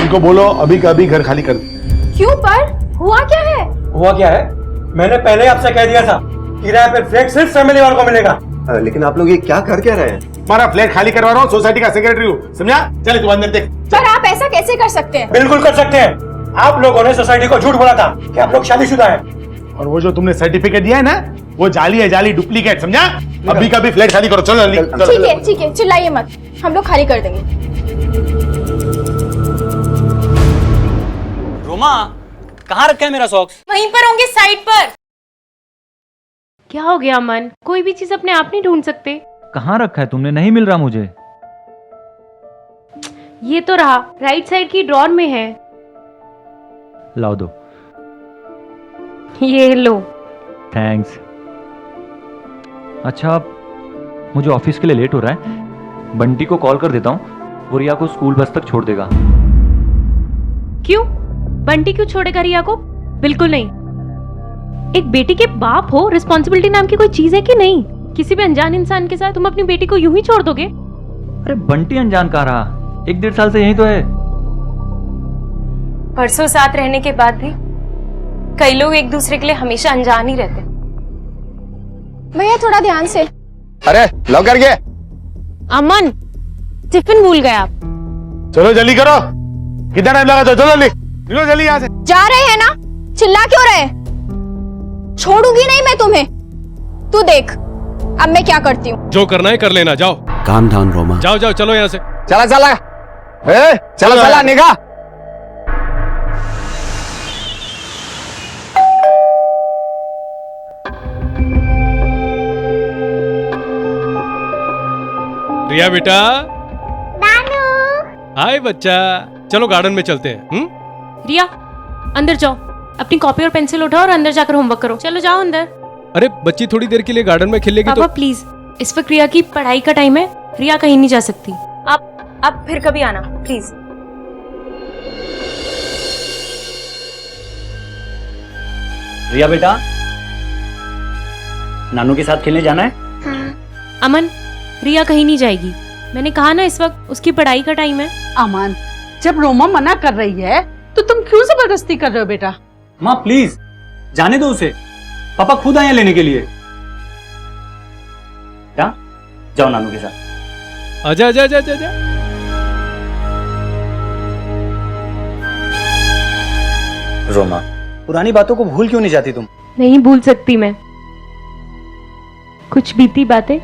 बंटी को बोलो अभी का अभी घर खाली कर दे। क्यों पर? हुआ क्या है? हुआ क्या है? मैंने पहले ही आपसे कह दिया था, किराए पे फ्लैट सिर्फ फैमिली वालों को मिलेगा। लेकिन आप लोग ये क्या कर क्या रहे हैं? हमारा फ्लैट खाली करवा रहा हूँ, सोसाइटी का सेक्रेटरी हूँ, समझा? चले तू अंदर देख। पर आप ऐसा कैसे कर सकते हैं? बिल्कुल कर सकते हैं। आप लोगों ने सोसाइटी को झूठ बोला था कि आप लोग शादीशुदा हैं। और वो जो तुमने सर्टिफिकेट दिया है ना, वो जाली है, जाली डुप्लीकेट, समझा? अभी का भी फ्लैट खाली करो, चलो जल्दी। ठीक है, चिल्लाइए मत, हम लोग खाली कर देंगे। रोमा, कहाँ रखा है मेरा सॉक्स? वहीं पर होंगे, साइड पर। क्या हो गया अमन? कोई भी चीज अपने आप नहीं ढूंढ सकते? कहाँ रखा है तुमने? नहीं मिल रहा मुझे। ये तो रहा, राइट साइड की ड्रॉर में है। लाओ दो। ये लो। थैंक्स। अच्छा, मुझे ऑफिस के लिए लेट हो रहा है, बंटी को कॉल कर देता हूँ, वो रिया को स्कूल बस तक छोड़ देगा। क्यों? बंटी क्यों छोड़ेगा रिया को? बिल्कुल नहीं। एक बेटी के बाप हो, रिस्पॉन्सिबिलिटी नाम की कोई चीज है कि नहीं? किसी भी अनजान इंसान के साथ तुम अपनी बेटी को यूं ही छोड़ दोगे? अरे बंटी अनजान कहाँ रहा, 1-1.5 साल से यही तो है। परसों साथ रहने के बाद भी कई लोग एक दूसरे के लिए हमेशा अनजान ही रहते। भैया थोड़ा ध्यान से। अरे लव कर गए। अमन, टिफिन भूल गए आप। चलो जल्दी करो, कितना टाइम लगा? चलो जल्दी, निकलो जल्दी यहाँ से। जा रहे हैं ना, चिल्ला क्यों रहे? छोड़ूंगी नहीं मैं तुम्हें। तू देख अब मैं क्या करती हूँ। जो करना है कर लेना, जाओ। Calm down Roma. जाओ जाओ, चलो यहाँ से। चला चला, चला चला, निगाह। रिया बेटा। हाय बच्चा, चलो गार्डन में चलते हैं। रिया, अंदर जाओ, अपनी कॉपी और पेंसिल उठाओ और अंदर जाकर होमवर्क करो। चलो जाओ अंदर। अरे बच्ची थोड़ी देर के लिए गार्डन में खेलेगी पापा तो। प्लीज, इस वक्त रिया की पढ़ाई का टाइम है, रिया कहीं नहीं जा सकती। आप फिर कभी आना प्लीज। रिया बेटा, नानू के साथ खेलने जाना है? अमन, रिया कहीं नहीं जाएगी। मैंने कहा ना, इस वक्त उसकी पढ़ाई का टाइम है। अमन, जब रोमा मना कर रही है तो तुम क्यों जबरदस्ती कर रहे हो बेटा? माँ प्लीज जाने दो उसे, पापा खुद आए लेने के लिए। क्या? जाओ नानू के साथ। आजा आजा आजा आजा, आजा। रोमा, पुरानी बातों को भूल क्यों नहीं जाती तुम? नहीं भूल सकती मैं। कुछ बीती बातें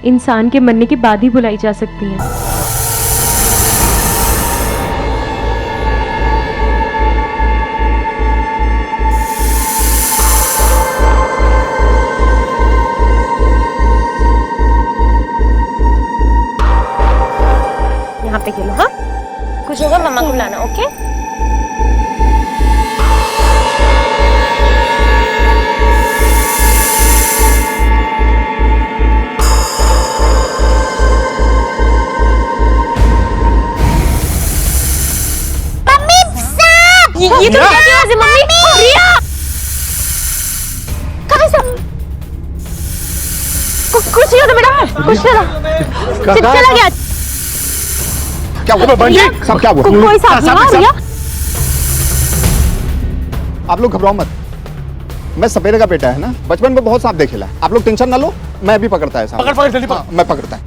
इंसान के मरने के बाद ही भुलाई जा सकती हैं। यहाँ पे खेलो। हाँ, कुछ होगा मम्मा को बुलाना। ओके। ये तो क्या आवाज़ है मम्मी? रिया, कहाँ से? कुछ नहीं होता बेटा, कुछ नहीं होता। चला गया। क्या हुआ बंटी? सब क्या हुआ? कोई साथ नहीं हुआ रिया। आप लोग घबराओ मत, मैं सपेरे का बेटा है ना, बचपन में बहुत सांप देखेला। आप लोग टेंशन ना लो, मैं अभी पकड़ता है सांप। पकड़ जल्दी पकड़। मैं पकड़ता है।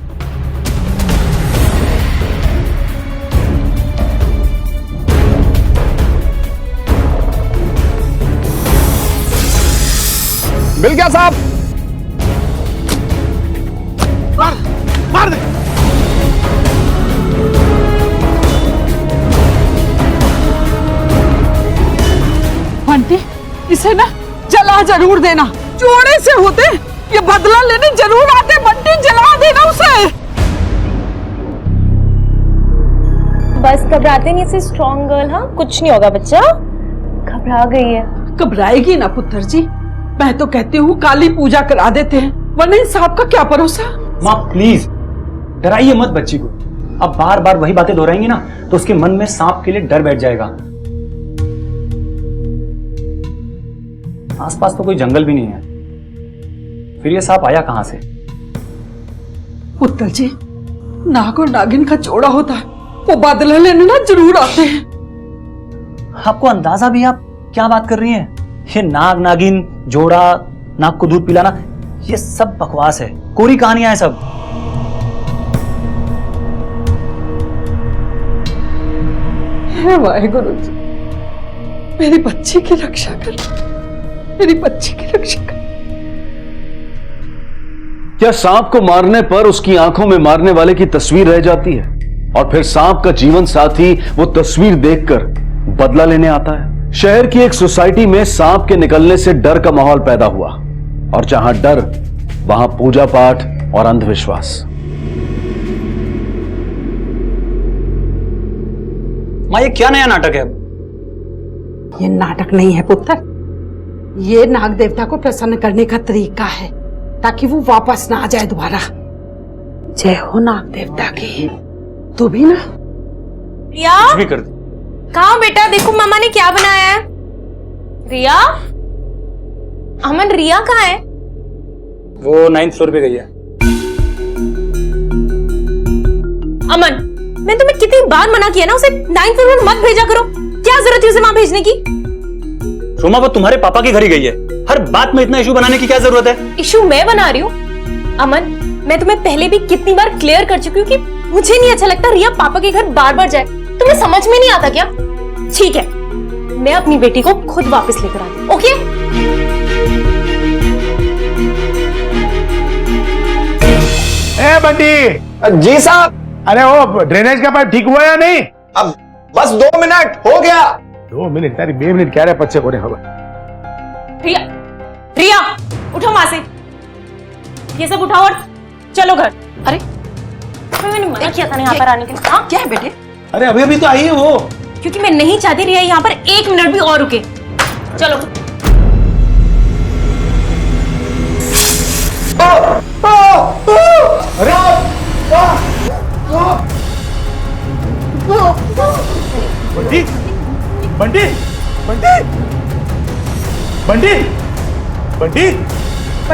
मिल गया साहब। मार दे। बंटी, इसे ना जला जरूर देना। जोड़े से होते ये बदला लेने जरूर आते। बंटी, जला देना उसे। बस घबराते नहीं, से स्ट्रॉन्ग गर्ल। हाँ, कुछ नहीं होगा बच्चा। घबरा गई है। घबराएगी ना पुत्र जी, मैं तो कहती हूँ काली पूजा करा देते हैं, वरना इन सांप का क्या भरोसा। माँ प्लीज डराइए मत बच्ची को। अब बार बार वही बातें दोहराएंगी ना तो उसके मन में सांप के लिए डर बैठ जाएगा। आसपास तो कोई जंगल भी नहीं है, फिर ये सांप आया कहां से? पुत्र जी, नाग और नागिन का जोड़ा होता है, वो बदला लेने ना जरूर आते हैं। आपको अंदाजा भी, आप क्या बात कर रही हैं? ये नाग नागिन जोड़ा, नाग को दूध पिलाना, ये सब बकवास है, कोरी कहानियां हैं सब। हे वाहेगुरु जी, मेरी बच्ची की रक्षा कर, मेरी बच्ची की रक्षा कर। क्या सांप को मारने पर उसकी आंखों में मारने वाले की तस्वीर रह जाती है और फिर सांप का जीवन साथी वो तस्वीर देखकर बदला लेने आता है? शहर की एक सोसाइटी में सांप के निकलने से डर का माहौल पैदा हुआ और जहां डर वहां पूजा पाठ और अंधविश्वास। माँ, ये क्या नया नाटक है? ये नाटक नहीं है पुत्र, ये नाग देवता को प्रसन्न करने का तरीका है ताकि वो वापस ना आ जाए दोबारा। जय हो नाग देवता की। तू भी ना रिया, कुछ भी कर दी। कहाँ बेटा? देखो मामा ने क्या बनाया है। रिया, अमन रिया कहाँ है? वो 9th फ्लोर पे गई है। अमन, मैंने तुम्हें कितनी बार मना किया ना, उसे 9th फ्लोर में मत भेजा करो। क्या जरूरत है उसे वहां भेजने की? रोमा, वो तुम्हारे पापा के घर ही गई है, हर बात में इतना इशू बनाने की क्या जरूरत है? इशू मैं बना रही हूँ? अमन, मैं तुम्हें पहले भी कितनी बार क्लियर कर चुकी हूँ कि मुझे नहीं अच्छा लगता रिया पापा के घर बार बार जाए। तुम्हें समझ में नहीं आता क्या? ठीक है, मैं अपनी बेटी को खुद वापस लेकर आती हूँ, ओके? ए बंटी। जी साहब। अरे वो ड्रेनेज का पाइप ठीक हुआ या नहीं? अब बस 2 मिनट हो गया। 2 मिनट तारी 2 मिनट क्या रहे पच्चे को रिया, रिया उठो वहां से, ये सब उठाओ और चलो घर। अरे मैंने मना किया था ना यहाँ पर आने के लिए। हाँ क्या है बेटे? अरे अभी अभी तो आई है वो। क्योंकि मैं नहीं चाहती रिया यहाँ पर 1 मिनट भी और रुके। चलो। अरे बंटी, बंटी, बंटी, बंटी, बंटी,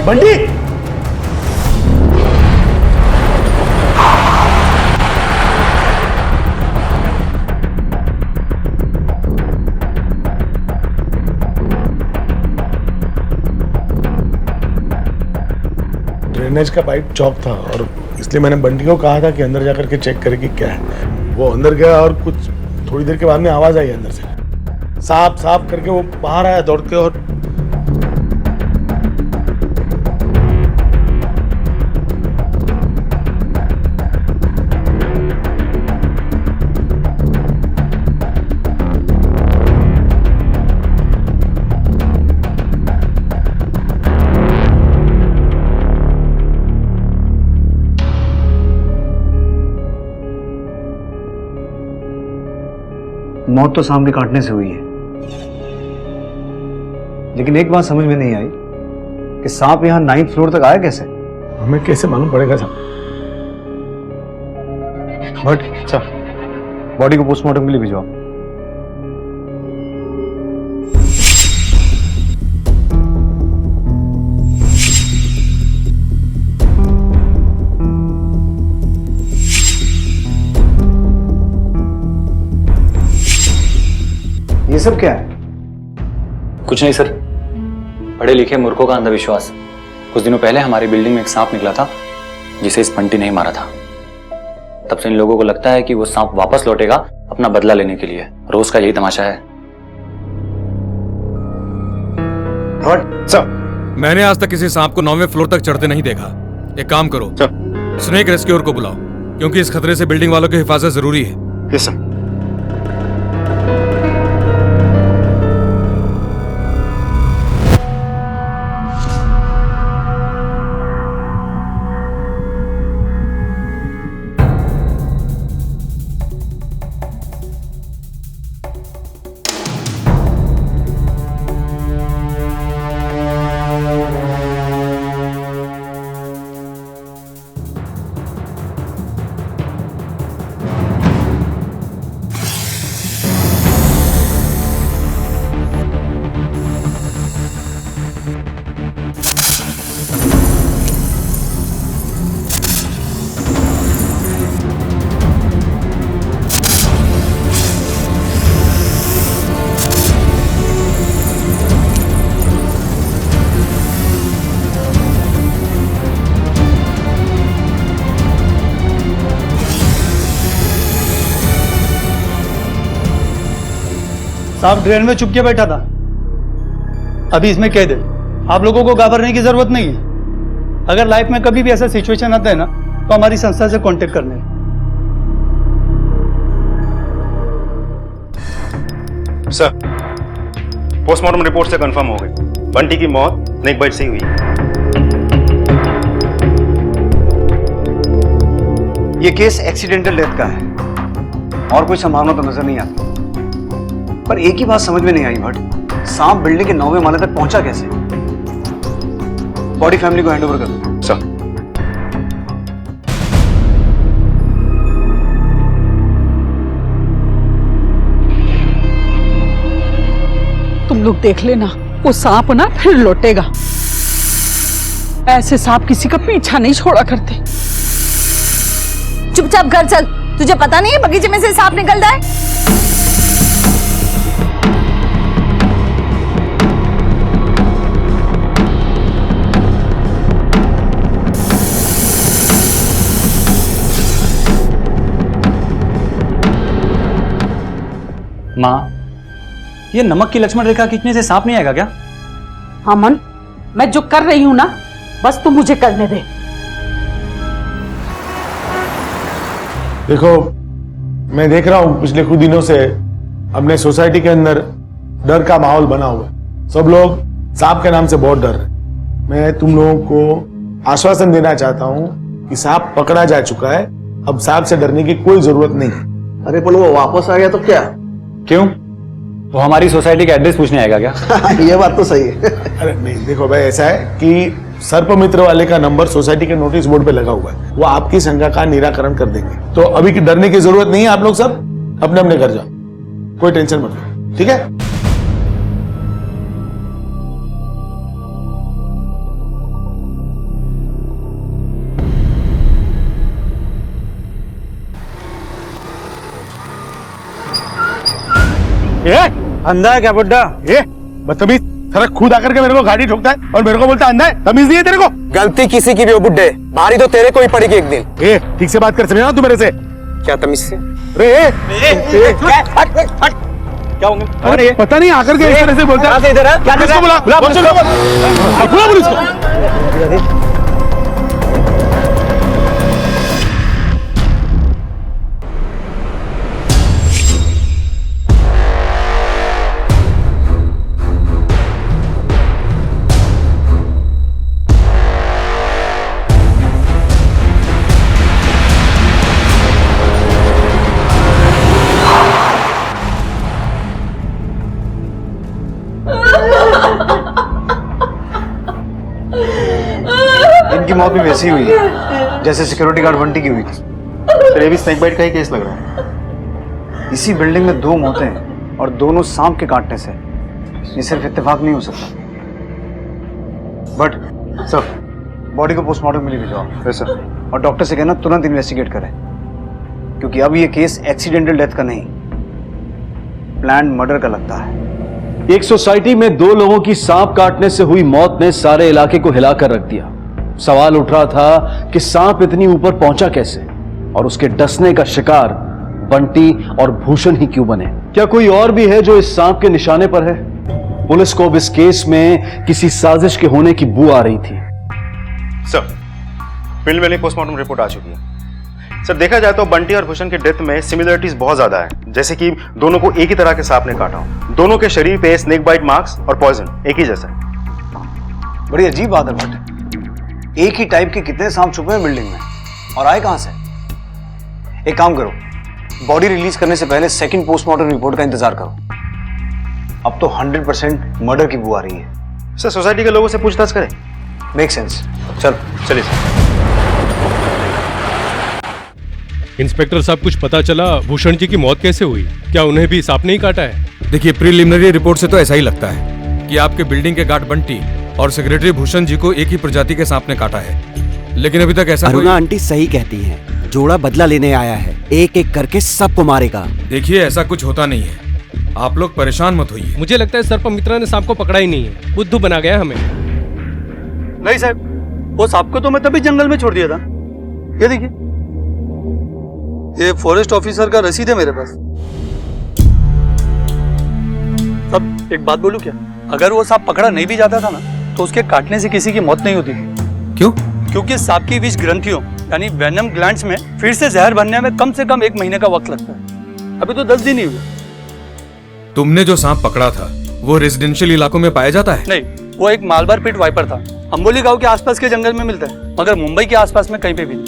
बंटी। ड्रेनेज का पाइप चौक था और इसलिए मैंने बंटी को कहा था कि अंदर जाकर के चेक करे कि क्या है। वो अंदर गया और कुछ थोड़ी देर के बाद में आवाज आई अंदर से, साफ साफ करके वो बाहर आया दौड़ के और मौत तो सांप के काटने से हुई है, लेकिन एक बात समझ में नहीं आई कि सांप यहां 9th फ्लोर तक आया कैसे? हमें कैसे मालूम पड़ेगा साहब? बट अच्छा, बॉडी को पोस्टमार्टम के लिए भिजवाओ। ये सब क्या है? कुछ नहीं सर, पढ़े लिखे मूर्खों का अंधविश्वास। कुछ दिनों पहले हमारी बिल्डिंग में एक सांप निकला था जिसे इस बंटी ने ही मारा था। तब से इन लोगों को लगता है कि वो सांप वापस लौटेगा अपना बदला लेने के लिए। रोज का यही तमाशा है। मैंने आज तक किसी सांप को 9वें फ्लोर तक चढ़ते नहीं देखा। एक काम करो, स्नेक रेस्क्यूअर को बुलाओ, क्योंकि इस खतरे से बिल्डिंग वालों की हिफाजत जरूरी है। Yes sir. सांप ड्रेन में चुप के बैठा था, अभी इसमें कैद है। आप लोगों को घबराने की जरूरत नहीं है। अगर लाइफ में कभी भी ऐसा सिचुएशन आता है ना, तो हमारी संस्था से कांटेक्ट करने। सर, पोस्टमार्टम रिपोर्ट से कंफर्म हो गई, बंटी की मौत स्नेक बाइट से ही हुई है। ये केस एक्सीडेंटल डेथ का है और कोई संभावना तो नजर नहीं आती। पर एक ही बात समझ में नहीं आई भट्ट, सांप बिल्डिंग के 9वें माले तक पहुंचा कैसे? बॉडी फैमिली को हैंडओवर कर दो। सर, तुम लोग देख लेना, वो सांप ना फिर लौटेगा। ऐसे सांप किसी का पीछा नहीं छोड़ा करते। चुपचाप घर चल, तुझे पता नहीं है बगीचे में से सांप निकल जाए। माँ, ये नमक की लक्ष्मण रेखा खींचने से सांप नहीं आएगा क्या? अमन, मैं जो कर रही हूं ना, बस तू मुझे करने दे। देखो, मैं देख रहा हूं पिछले कुछ दिनों से अपने सोसाइटी के अंदर डर का माहौल बना हुआ है। सब लोग सांप के नाम से बहुत डर रहे। मैं तुम लोगों को आश्वासन देना चाहता हूं कि सांप पकड़ा जा चुका है, अब सांप से डरने की कोई जरूरत नहीं। अरे पर वो वापस आ गया तो क्या? क्यों? वो हमारी सोसाइटी का एड्रेस पूछने आएगा क्या? ये बात तो सही है। अरे नहीं, देखो भाई, ऐसा है कि सर्प मित्र वाले का नंबर सोसाइटी के नोटिस बोर्ड पे लगा हुआ है, वो आपकी शंका का निराकरण कर देंगे। तो अभी की डरने की जरूरत नहीं है, आप लोग सब अपने अपने घर जाओ, कोई टेंशन मत लो, ठीक है? अंधा है क्या बुड्ढा? ये बदतमीज, सारा खुद आकर के मेरे को गाड़ी ठोकता है और मेरे को बोलता है अंधा है। तमीज नहीं है तेरे को? गलती किसी की भी हो बुड्ढे, भारी तो तेरे को ही पड़ेगी एक दिन। ए, ठीक से बात कर, समझा तू मेरे से? क्या तमीज से? क्या होंगे? अरे पता नहीं आकर के इस तरह से बोलता है। इधर है? क्या पुलिस को बुला, बुला पुलिस को। इनकी मौत भी वैसी हुई है जैसे सिक्योरिटी गार्ड बंटी की हुई थी। सर, ये भी स्नेक बाइट का ही केस लग रहा है। इसी बिल्डिंग में 2 मौतें हैं और दोनों सांप के काटने से। ये सिर्फ इत्तेफाक नहीं हो सकता। बट सर, बॉडी को पोस्टमार्टम के लिए भिजवाओ। Yes sir. और डॉक्टर से कहना तुरंत इन्वेस्टिगेट करें, क्योंकि अब ये केस एक्सीडेंटल डेथ का नहीं, प्लान्ड मर्डर का लगता है। एक सोसाइटी में 2 लोगों की सांप काटने से हुई मौत ने सारे इलाके को हिलाकर रख दिया। सवाल उठ रहा था कि सांप इतनी ऊपर पहुंचा कैसे और उसके डसने का शिकार बंटी और भूषण ही क्यों बने? क्या कोई और भी है जो इस सांप के निशाने पर है? पुलिस को अब इस केस में किसी साजिश के होने की बू आ रही थी। सर, प्रिलिमिनरी पोस्टमार्टम रिपोर्ट आ चुकी है। सर, देखा जाए तो बंटी और भूषण के डेथ में सिमिलरिटीज बहुत ज्यादा है, जैसे कि दोनों को एक ही तरह के सांप ने काटा हो। दोनों के शरीर पे स्नेक बाइट मार्क्स और पॉइजन एक ही जैसा है। बड़ी अजीब बात है बट एक ही टाइप के कितने सांप छुपे हैं बिल्डिंग में और आए कहां से? एक काम करो, बॉडी रिलीज करने से पहले सेकंड पोस्टमार्टम रिपोर्ट का इंतजार करो। अब तो 100% मर्डर की बू आ रही है। सर, सोसाइटी के लोगों से पूछताछ करें। Make sense. चल चलिए सर। इंस्पेक्टर साहब, कुछ पता चला भूषण जी की मौत कैसे हुई? क्या उन्हें भी सांप नहीं काटा है? देखिए, प्रीलिमिनरी रिपोर्ट से तो ऐसा ही लगता है कि आपके बिल्डिंग के गार्ड बंटी और सेक्रेटरी भूषण जी को एक ही प्रजाति के सांप ने काटा है, लेकिन अभी तक ऐसा अरुणा आंटी सही कहती हैं, जोड़ा बदला लेने आया है, एक एक करके सबको मारेगा। देखिए, ऐसा कुछ होता नहीं है, आप लोग परेशान मत होइए। मुझे लगता है सर्पमित्रा ने सांप को पकड़ा ही नहीं है, बुद्धू बना गया हमें। नहीं साहब, वो सांप को तो मैं तभी जंगल में छोड़ दिया था। ये देखिए, ये फॉरेस्ट ऑफिसर का रसीद है मेरे पास। सब एक बात बोलूं क्या, अगर वो सांप पकड़ा नहीं भी जाता था ना तो उसके काटने से किसी की मौत नहीं होती थी। क्यों? क्योंकि सांप की विष ग्रंथियों यानी वेनम ग्लैंड्स में फिर से जहर बनने में कम से कम 1 महीने का वक्त लगता है। अभी तो 10 दिन ही हुए। तुमने जो सांप पकड़ा था वो रेजिडेंशियल इलाकों में पाया जाता है? नहीं, वो एक मालबार पिट वाइपर था। अंबोली गांव के आसपास के जंगल में मिलता है, मगर मुंबई के आसपास में कहीं पे भी नहीं।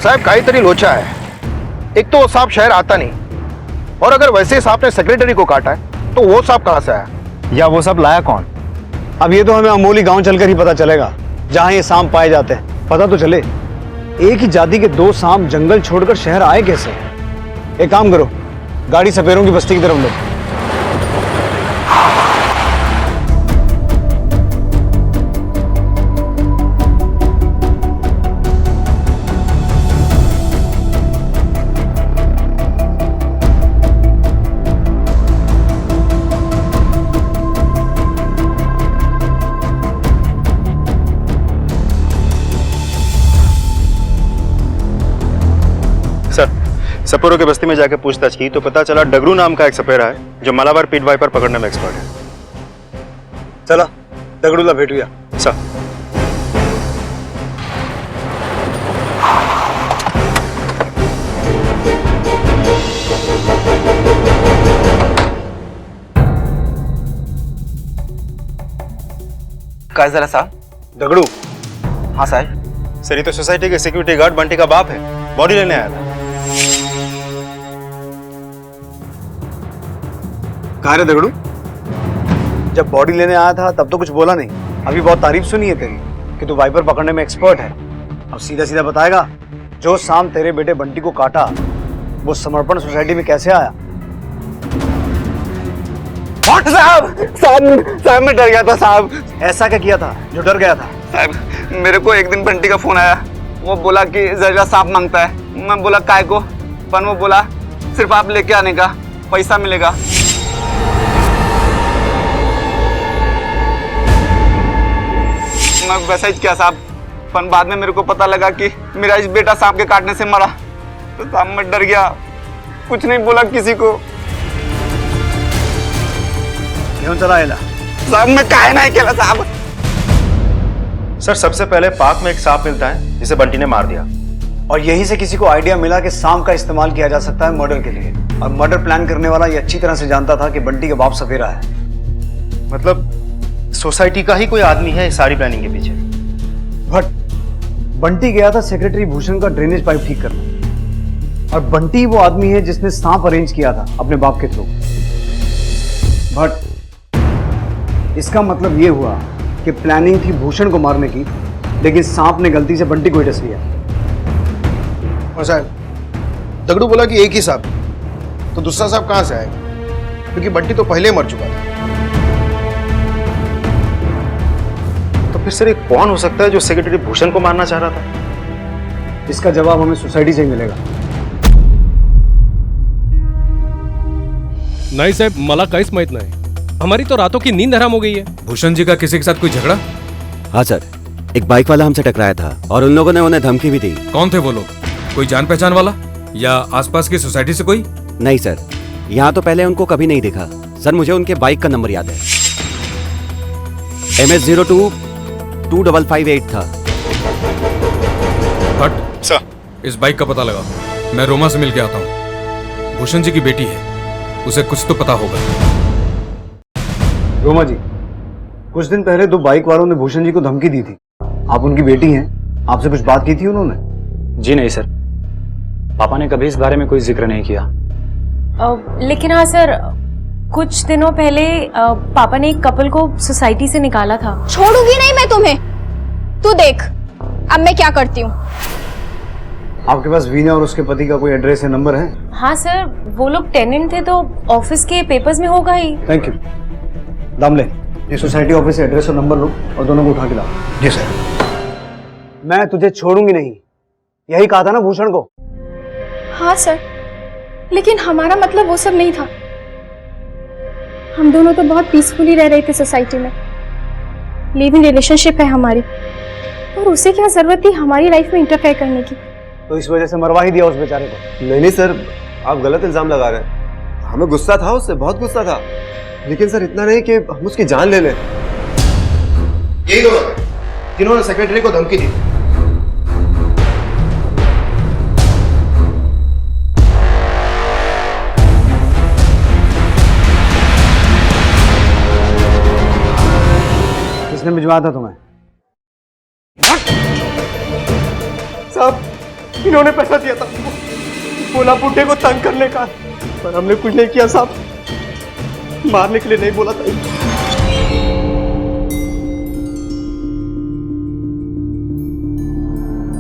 साहब काहीतरी लोचा है। एक तो वो सांप शहर आता नहीं, और अगर वैसे ही सांप ने सेक्रेटरी को काटा है तो वो सांप कहां से आया? या वो सब लाया कौन? अब ये तो हमें अमोली गांव चलकर ही पता चलेगा, जहां ये सांप पाए जाते हैं। पता तो चले एक ही जाति के 2 सांप जंगल छोड़कर शहर आए कैसे। एक काम करो, गाड़ी सपेरों की बस्ती की तरफ लो। सर, सपेरों के बस्ती में जाकर पूछताछ की तो पता चला डगरू नाम का एक सपेरा है जो मालाबार पीट वाइपर पकड़ने में एक्सपर्ट है। चला दगड़ूला भेटूया। सर, काय जरा साहब? दगड़ू? हाँ साहब। सर ये तो सोसाइटी के सिक्योरिटी गार्ड बंटी का बाप है, बॉडी लेने आया था। कहाँ रे दगड़ू? जब बॉडी लेने आया था तब तो कुछ बोला नहीं। अभी बहुत तारीफ सुनी है तेरी कि तू वाइपर पकड़ने में एक्सपर्ट है। अब सीधा सीधा बताएगा जो सांप तेरे बेटे बंटी को काटा वो समर्पण सोसाइटी में कैसे आया? साहब मैं डर गया था साहब। ऐसा क्या किया था जो डर गया था? साहब मेरे को एक दिन बंटी का फोन आया, वो बोला कि जहरीला सांप मांगता है। मैं बोला काय को, पर वो बोला सिर्फ आप लेके आने का, पैसा मिलेगा। मैं वैसा ही किया साहब, पर बाद में मेरे को पता लगा कि मेरा इस बेटा सांप के काटने से मरा। तो साहब मैं डर गया, कुछ नहीं बोला किसी को। क्यों चला एला? साहब मैं काहे नहीं केला साहब। सर सबसे पहले पार्क में एक सांप मिलता है जिसे बंटी ने मार दिया, और यहीं से किसी को आइडिया मिला कि सांप का इस्तेमाल किया जा सकता है मर्डर के लिए। और मर्डर प्लान करने वाला ये अच्छी तरह से जानता था कि बंटी का बाप सपेरा है। मतलब सोसाइटी का ही कोई आदमी है इस सारी प्लानिंग के पीछे। बट बंटी गया था सेक्रेटरी भूषण का ड्रेनेज पाइप ठीक करना, और बंटी वो आदमी है जिसने सांप अरेंज किया था अपने बाप के थ्रू। बट इसका मतलब ये हुआ कि प्लानिंग थी भूषण को मारने की, लेकिन सांप ने गलती से बंटी को ही डस लिया। और साहब दगड़ू बोला कि एक ही सांप, तो दूसरा सांप कहां से आएगा? क्योंकि बंटी तो पहले मर चुका था। तो फिर सर ये कौन हो सकता है जो सेक्रेटरी भूषण को मारना चाह रहा था? इसका जवाब हमें सोसाइटी से ही मिलेगा। नाही साहेब, मला काहीच माहित नाही। हमारी तो रातों की नींद हराम हो गई है। भूषण जी का किसी के साथ कोई झगड़ा? हाँ सर, एक बाइक वाला हमसे टकराया था और उन लोगों ने उन्हें धमकी भी दी। कौन थे वो लोग? कोई जान पहचान वाला या आसपास की सोसाइटी से कोई? नहीं सर, यहाँ तो पहले उनको कभी नहीं देखा। सर मुझे उनके बाइक का नंबर याद है, MS022558 था। हट सर, इस बाइक का पता लगा। मैं रोमा से मिल के आता हूँ। भूषण जी की बेटी है, उसे कुछ तो पता होगा। रोमा जी, कुछ दिन पहले 2 बाइक वालों ने भूषण जी को धमकी दी थी। आप उनकी बेटी हैं, आपसे कुछ बात की थी उन्होंने? जी नहीं सर, पापा ने कभी इस बारे में कोई जिक्र नहीं किया। लेकिन हाँ सर, कुछ दिनों पहले पापा ने एक कपल को सोसाइटी से निकाला था। छोड़ूंगी नहीं मैं तुम्हें। तू देख अब मैं क्या करती हूँ। आपके पास वीना और उसके पति का कोई एड्रेस या नंबर है? हाँ सर, वो लोग टेनेंट थे तो ऑफिस के पेपर्स में होगा ही। Thank you. दामले, ये सोसाइटी ऑफिस से एड्रेस और नंबर लो और दोनों को उठा के लाओ। जी सर। मैं तुझे छोड़ूंगी नहीं, यही कहा था ना भूषण को? हाँ सर, लेकिन हमारा मतलब वो सब नहीं था। हम दोनों तो बहुत पीसफुली रह रहे थे सोसाइटी में। लिव इन रिलेशनशिप है हमारी, और उसे क्या जरूरत थी हमारी लाइफ में इंटरफेयर करने की? तो इस वजह से मरवा ही दिया उस बेचारे को? नहीं नहीं सर, आप गलत इल्जाम लगा रहे हैं। हमें गुस्सा था उससे, बहुत गुस्सा था, लेकिन सर इतना नहीं कि हम उसकी जान ले लें। यही लोग हैं जिन्होंने सेक्रेटरी को धमकी दी। किसने भिजवाया था तुम्हें? साहब इन्होंने पैसा दिया था, बोला बुड्ढे को तंग करने का, पर हमने कुछ नहीं किया साहब, मारने के लिए नहीं बोला था।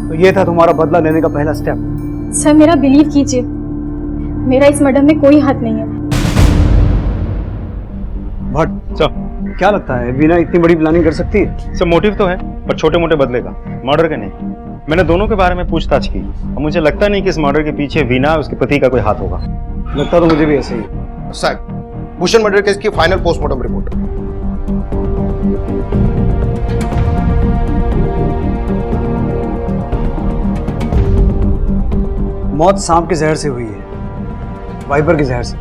तो ये था तुम्हारा बदला लेने का पहला स्टेप? सर मेरा बिलीव कीजिए, मेरा इस मर्डर में कोई हाथ नहीं है। बट क्या लगता है वीना इतनी बड़ी प्लानिंग कर सकती है? सब मोटिव तो है, पर छोटे मोटे बदले का, मर्डर का नहीं। मैंने दोनों के बारे में पूछताछ की और मुझे लगता नहीं कि इस मर्डर के पीछे वीना उसके पति का कोई हाथ होगा। लगता तो मुझे भी ऐसे ही। साहब भूषण मर्डर केस की फाइनल पोस्टमार्टम रिपोर्ट। मौत सांप के जहर से हुई है, वाइपर के जहर से,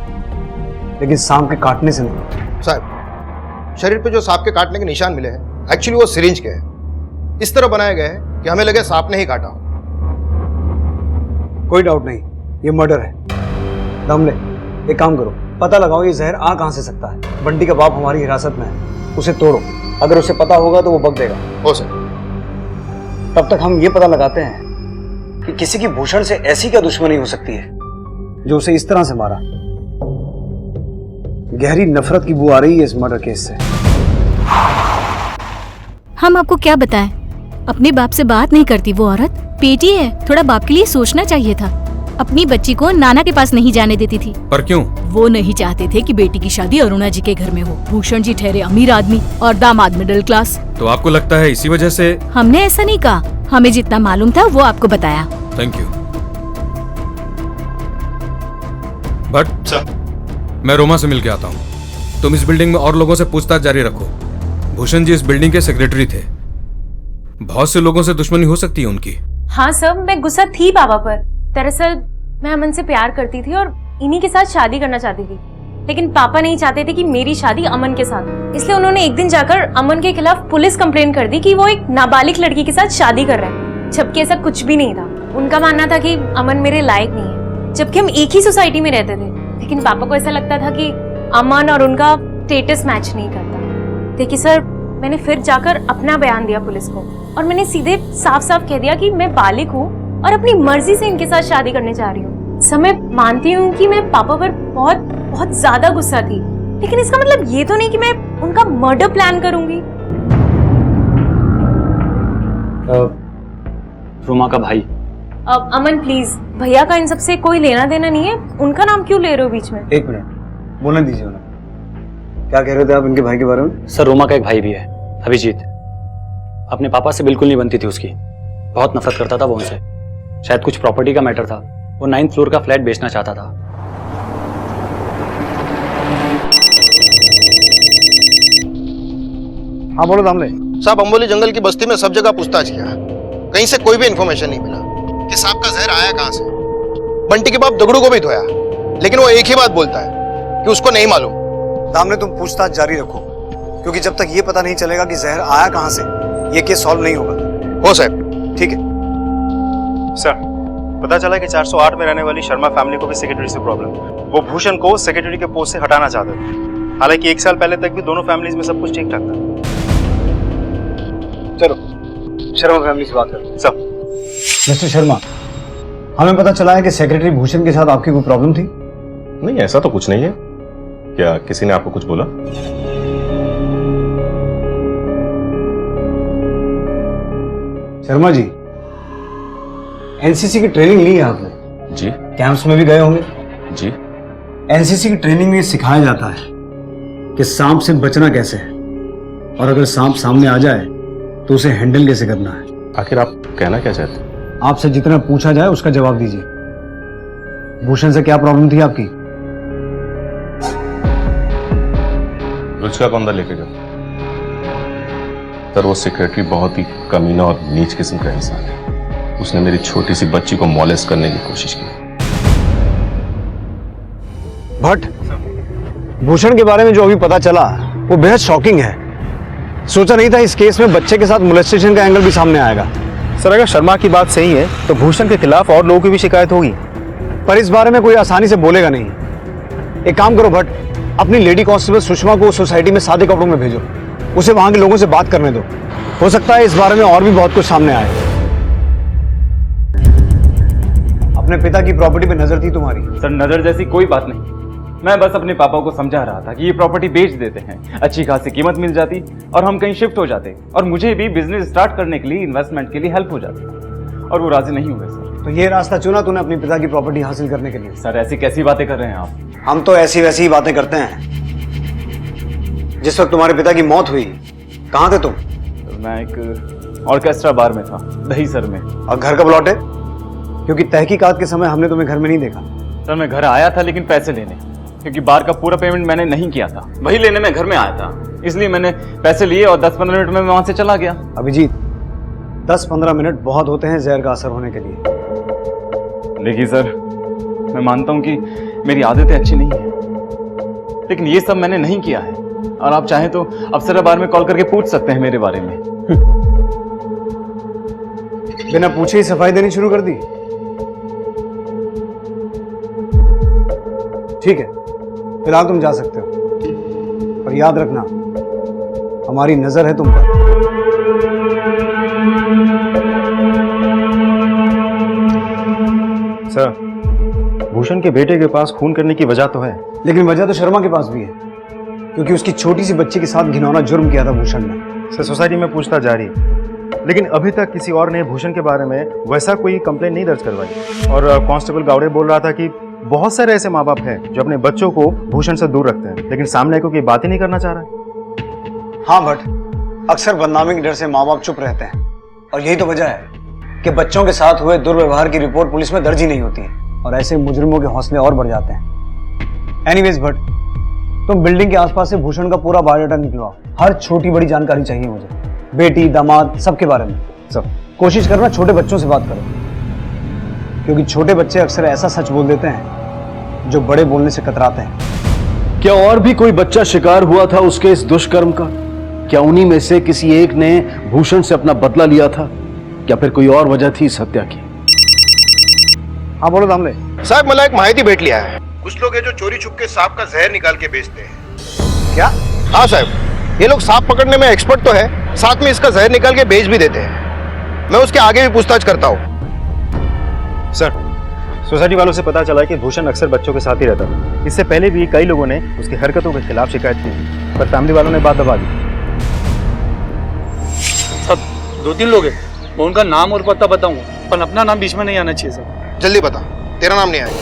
लेकिन सांप के काटने से नहीं। साहब शरीर पे जो सांप के काटने के निशान मिले हैं एक्चुअली वो सिरिंज के हैं, इस तरह बनाए गए हैं कि हमें लगे सांप ने ही काटा हो। कोई डाउट नहीं, ये मर्डर है। दमले, एक काम करो, पता लगाओ ये जहर आ कहां से सकता है। बंटी का बाप हमारी हिरासत में है, उसे तोड़ो, अगर उसे पता होगा तो वो बक देगा। हो सर। तब तक हम ये पता लगाते हैं कि किसी की भूषण से ऐसी क्या दुश्मनी हो सकती है जो उसे इस तरह से मारा। गहरी नफरत की बू आ रही है इस मर्डर केस से। हम आपको क्या बताएं, अपने बाप से बात नहीं करती वो औरत। बेटी है, थोड़ा बाप के लिए सोचना चाहिए था। अपनी बच्ची को नाना के पास नहीं जाने देती थी। पर क्यों? वो नहीं चाहते थे कि बेटी की शादी अरुणा जी के घर में हो। भूषण जी ठहरे अमीर आदमी और दामाद मिडिल क्लास। तो आपको लगता है इसी वजह से? हमने ऐसा नहीं कहा, हमें जितना मालूम था वो आपको बताया। Thank you. बट सर मैं रोमा से मिल के आता हूँ। तुम इस बिल्डिंग में और लोगों से पूछताछ जारी रखो। भूषण जी इस बिल्डिंग के सेक्रेटरी थे, बहुत से लोगों से दुश्मनी हो सकती है उनकी। हाँ सर, मैं गुस्सा थी पापा पर। दरअसल मैं अमन से प्यार करती थी और इन्हीं के साथ शादी करना चाहती थी, लेकिन पापा नहीं चाहते थे कि मेरी शादी अमन के साथ। इसलिए उन्होंने एक दिन जाकर अमन के खिलाफ पुलिस कंप्लेंट कर दी कि वो एक नाबालिग लड़की के साथ शादी कर रहा है, जबकि ऐसा कुछ भी नहीं था। उनका मानना था कि अमन मेरे लायक नहीं है, जबकि हम एक ही सोसाइटी में रहते थे। लेकिन पापा को ऐसा लगता था कि अमन और उनका स्टेटस मैच नहीं करता। देखिए सर, मैंने फिर जाकर अपना बयान दिया पुलिस को और मैंने सीधे साफ साफ कह दिया कि मैं बालिग हूँ और अपनी मर्जी से इनके साथ शादी करने जा रही हूँ। सर मैं मानती हूँ कि मैं पापा पर बहुत बहुत ज्यादा गुस्सा थी, लेकिन इसका मतलब ये तो नहीं कि मैं उनका मर्डर प्लान करूंगी। रोमा का भाई। अमन प्लीज, भैया का इन सब से कोई लेना देना नहीं है, उनका नाम क्यों ले रहे हो बीच में? एक मिनट, बोलने दीजिए उन्हें। क्या कह रहे थे आप इनके भाई के बारे में? सर रोमा का एक भाई भी है, अभिजीत। अपने पापा से बिल्कुल नहीं बनती थी उसकी, बहुत नफरत करता था वो उनसे। शायद कुछ प्रॉपर्टी का मैटर था, वो 9th फ्लोर का फ्लैट बेचना चाहता था। हाँ बोलो दामले। साहब अंबोली जंगल की बस्ती में सब जगह पूछताछ किया, कहीं से कोई भी इंफॉर्मेशन नहीं मिला कि सांप का जहर आया कहां से। बंटी के बाप दगड़ू को भी धोया, लेकिन वो एक ही बात बोलता है कि उसको नहीं मालूम। दामले तुम पूछताछ जारी रखो, क्योंकि जब तक ये पता नहीं चलेगा कि जहर आया कहां से, ये केस सॉल्व नहीं होगा। हो साहब। ठीक है सर, पता चला कि 408 में रहने वाली शर्मा फैमिली को भी सेक्रेटरी से प्रॉब्लम। वो भूषण को सेक्रेटरी के पोस्ट से हटाना चाहते थे। हालांकि 1 साल पहले तक भी दोनों फैमिलीज में सब कुछ ठीक ठाक था। चलो शर्मा फैमिली से बात करते हैं। सब मिस्टर शर्मा, हमें पता चला है कि सेक्रेटरी भूषण के साथ आपकी कोई प्रॉब्लम थी। नहीं, ऐसा तो कुछ नहीं है। क्या किसी ने आपको कुछ बोला? शर्मा जी, एनसीसी की ट्रेनिंग ली है आपने? जी। कैंप्स में भी गए होंगे? जी। एनसीसी की ट्रेनिंग में सिखाया जाता है कि सांप से बचना कैसे है, और अगर सांप सामने आ जाए तो उसे हैंडल कैसे करना है। आखिर आप कहना क्या चाहते हैं? आपसे जितना पूछा जाए उसका जवाब दीजिए। भूषण से क्या प्रॉब्लम थी आपकी? रुचिका को अंदर लेके जाओ। सर वो सेक्रेटरी बहुत ही कमीना और नीच किस्म का इंसान है। उसने मेरी छोटी सी बच्ची को मॉलेस्ट करने की कोशिश की। भट्ट, भूषण के बारे में जो अभी पता चला वो बेहद शॉकिंग है। सोचा नहीं था इस केस में बच्चे के साथ मोलेस्टेशन का एंगल भी सामने आएगा। सर अगर शर्मा की बात सही है तो भूषण के खिलाफ और लोगों की भी शिकायत होगी, पर इस बारे में कोई आसानी से बोलेगा नहीं। एक काम करो भट्ट, अपनी लेडी कांस्टेबल सुषमा को सोसाइटी में सादे कपड़ों में भेजो, उसे वहां के लोगों से बात करने दो। हो सकता है इस बारे में और भी बहुत कुछ सामने आए। अपने पिता की प्रॉपर्टी पे नजर थी तुम्हारी? सर नजर जैसी कोई बात नहीं, मैं बस अपने पापा को समझा रहा था कि ये प्रॉपर्टी बेच देते हैं, अच्छी खासी कीमत मिल जाती और हम कहीं शिफ्ट हो जाते और मुझे भी बिजनेस स्टार्ट करने के लिए, इन्वेस्टमेंट के लिए हेल्प हो जाती, और वो राजी नहीं हुए सर। तो ये रास्ता चुना तूने अपने पिता की प्रॉपर्टी हासिल करने के लिए? सर ऐसी कैसी बातें कर रहे हैं आप? हम तो ऐसी वैसी ही बातें करते हैं। जिस वक्त तुम्हारे पिता की मौत हुई कहाँ थे तुम? मैं एक ऑर्केस्ट्रा बार में था, दहीसर में। और घर कब लौटे? क्योंकि तहकीकात के समय हमने तुम्हें घर में नहीं देखा। सर मैं घर आया था लेकिन पैसे लेने, क्योंकि बार का पूरा पेमेंट मैंने नहीं किया था, वही लेने मैं घर में आया था, इसलिए मैंने पैसे लिए और 10-15 मिनट में वहां से चला गया। अभिजीत, 10-15 मिनट बहुत होते हैं जहर का असर होने के लिए। देखिए सर, मैं मानता हूं कि मेरी आदतें अच्छी नहीं है, लेकिन ये सब मैंने नहीं किया है, और आप चाहें तो अफसर बार में कॉल करके पूछ सकते हैं मेरे बारे में। बिना पूछे ही सफाई देनी शुरू कर दी? ठीक है, फिलहाल तुम जा सकते हो, पर याद रखना हमारी नजर है तुम पर। सर भूषण के बेटे के पास खून करने की वजह तो है, लेकिन वजह तो शर्मा के पास भी है, क्योंकि उसकी छोटी सी बच्ची के साथ घिनौना जुर्म किया था भूषण ने। सर सोसाइटी में पूछताछ जारी है, लेकिन अभी तक किसी और ने भूषण के बारे में वैसा कोई कंप्लेंट नहीं दर्ज करवाई। और कांस्टेबल गावड़े बोल रहा था कि बहुत सारे ऐसे माँ बाप हैं जो अपने बच्चों को भूषण से दूर रखते हैं, लेकिन सामने को कोई बात ही नहीं करना चाह रहा है। हाँ भट्ट, अक्सर बदनामी के डर से माँ बाप चुप रहते हैं, और यही तो वजह है कि बच्चों के साथ हुए दुर्व्यवहार की रिपोर्ट पुलिस में दर्ज ही नहीं होती है, और ऐसे मुजरिमों के हौसले और बढ़ जाते हैं। एनीवेज भट्ट, तुम बिल्डिंग के आसपास से भूषण का पूरा बायोडाटा निकलवाओ, हर छोटी बड़ी जानकारी चाहिए मुझे, बेटी दामाद सबके बारे में। सब कोशिश करना छोटे बच्चों से बात करो, क्योंकि छोटे बच्चे अक्सर ऐसा सच बोल देते हैं जो बड़े बोलने से कतराते हैं। क्या और भी कोई बच्चा शिकार हुआ था उसके इस दुष्कर्म का? क्या उन्हीं में से किसी एक ने भूषण से अपना बदला लिया था? क्या फिर कोई और वजह थी इस हत्या की? हाँ बोलो दामले। साहब मला एक माहिती भेटली आहे, कुछ लोग हैं जो चोरी छुप के सांप का जहर निकाल के बेचते हैं। क्या? हाँ साहब, ये लोग सांप पकड़ने में एक्सपर्ट तो है, साथ में इसका जहर निकाल के बेच भी देते हैं। मैं उसके आगे भी पूछताछ करता हूँ। सर सोसाइटी वालों से पता चला कि भूषण अक्सर बच्चों के साथ ही रहता था। इससे पहले भी कई लोगों ने उसकी हरकतों के खिलाफ शिकायत की, पर फैमिली वालों ने बात दबा दी। सब 2-3 लोग हैं, मैं उनका नाम और पता बताऊंगा, पर अपना नाम बीच में नहीं आना चाहिए सर। जल्दी बता, तेरा नाम नहीं आएगा।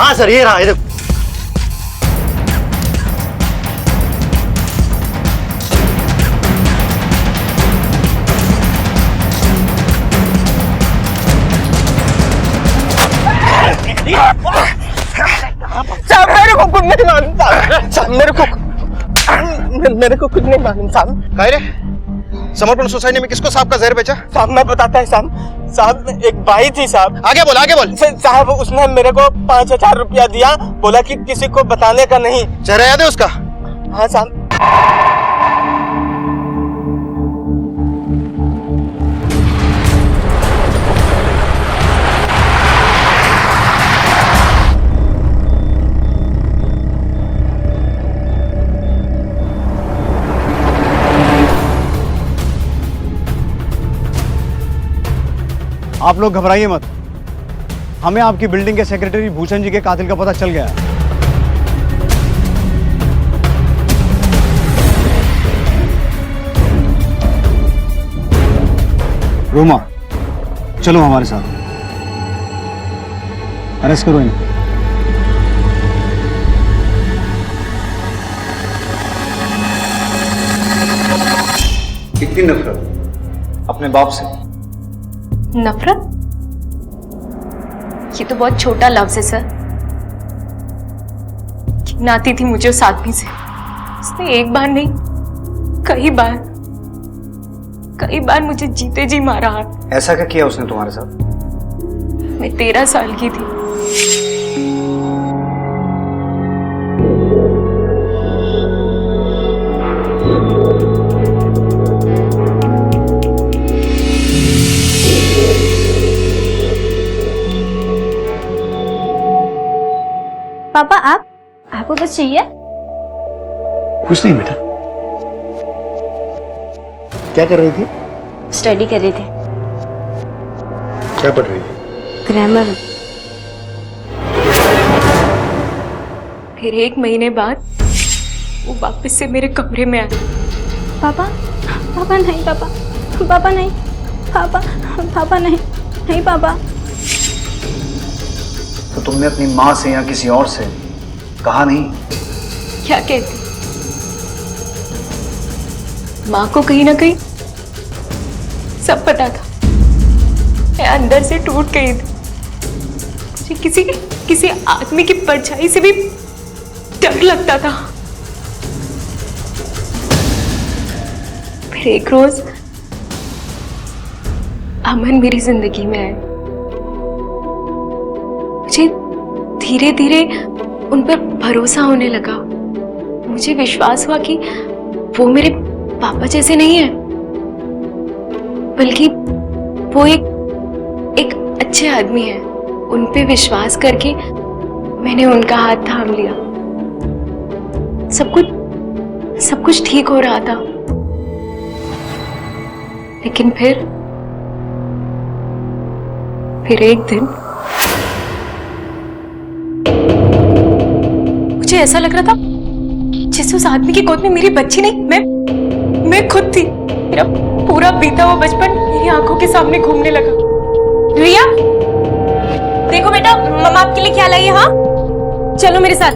हाँ सर, ये रहा, ये देखो। साहब मेरे को कुछ नहीं मालूम साहब, मेरे को कुछ नहीं मालूम साहब। काय रे, समर्पण सोसाइटी में किसको सांप का जहर बेचा? साहब मैं बताता है साहब, एक भाई थी साहब। आगे बोल, आगे बोल। साहब उसने मेरे को 5,000 रुपया दिया, बोला कि किसी को बताने का नहीं। चेहरा याद है उसका? हाँ साहब। आप लोग घबराइए मत, हमें आपकी बिल्डिंग के सेक्रेटरी भूषण जी के कातिल का पता चल गया है। रोमा, चलो हमारे साथ, अरेस्ट करो इन्हें। कितनी नफरत अपने बाप से? नफरत? ये तो बहुत छोटा लफ्ज है सर। नाती थी मुझे उस आदमी से, उसने एक बार नहीं, कई बार मुझे जीते जी मारा है। ऐसा क्या किया उसने तुम्हारे साथ? मैं 13 साल की थी। पापा आपको कुछ चाहिए? कुछ नहीं बेटा। क्या कर रही थी? स्टडी कर रही थी। क्या पढ़ रही थी? ग्रामर। फिर 1 महीने बाद वो वापस से मेरे कमरे में आया। पापा नहीं, पापा नहीं, पापा नहीं पापा। तो तुमने अपनी माँ से या किसी और से कहा नहीं? क्या कहती? माँ को कहीं ना कहीं सब पता था। मैं अंदर से टूट गई थी। मुझे किसी आदमी की परछाई से भी डर लगता था। फिर एक रोज अमन मेरी जिंदगी में आए। मुझे धीरे धीरे उन पर भरोसा होने लगा। मुझे विश्वास हुआ कि वो मेरे पापा जैसे नहीं है, बल्कि वो एक अच्छे आदमी है। उन पे विश्वास करके मैंने उनका हाथ थाम लिया। सब कुछ ठीक हो रहा था। लेकिन फिर एक दिन मुझे ऐसा लग रहा था जैसे उस आदमी की गोद में मेरी बच्ची नहीं, मैं खुद थी। मेरा पूरा बीता हुआ बचपन मेरी आंखों के सामने घूमने लगा। रिया, देखो बेटा, मम्मा आपके लिए क्या लाई है। हाँ, चलो मेरे साथ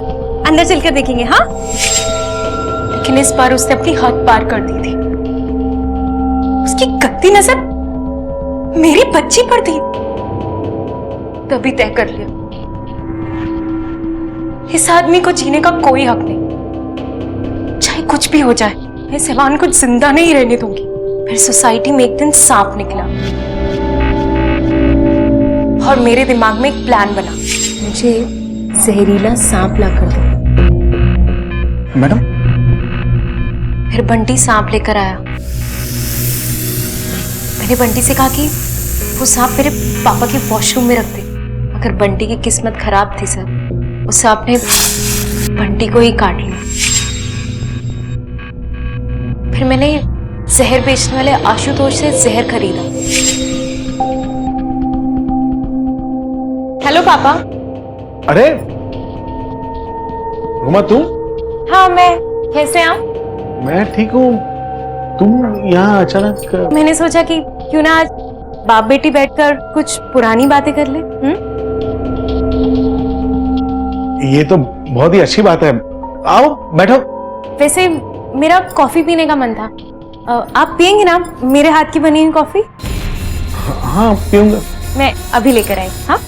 अंदर चलकर देखेंगे। हाँ। लेकिन इस बार उसने अपनी हद पार कर दी थी। उसकी गंदी नजर मेरी बच्ची पर थी। तभी तय कर लिया, इस आदमी को जीने का कोई हक नहीं। चाहे कुछ भी हो जाए, मैं सिवान को जिंदा नहीं रहने दूंगी। फिर सोसाइटी में एक दिन सांप निकला और मेरे दिमाग में एक प्लान बना। मुझे जहरीला सांप ला कर दो। मैडम? फिर बंटी सांप लेकर आया। मैंने बंटी से कहा कि वो सांप मेरे पापा के वॉशरूम में रख दे, मगर बंटी की किस्मत खराब थी सर। उस सांप ने बंटी को ही काट लिया। फिर मैंने जहर बेचने वाले आशुतोष से जहर खरीदा। हेलो पापा। अरे रुमा, तुम? हाँ, मैं। कैसे आप? मैं ठीक हूँ। तुम यहाँ अचानक? मैंने सोचा कि क्यों ना आज बाप बेटी बैठकर कुछ पुरानी बातें कर ले। ये तो बहुत ही अच्छी बात है। आओ बैठो। वैसे मेरा कॉफी पीने का मन था। आप पियेंगे ना मेरे हाथ की बनी हुई कॉफी? हाँ, पीऊंगा। मैं अभी लेकर आई। हाँ।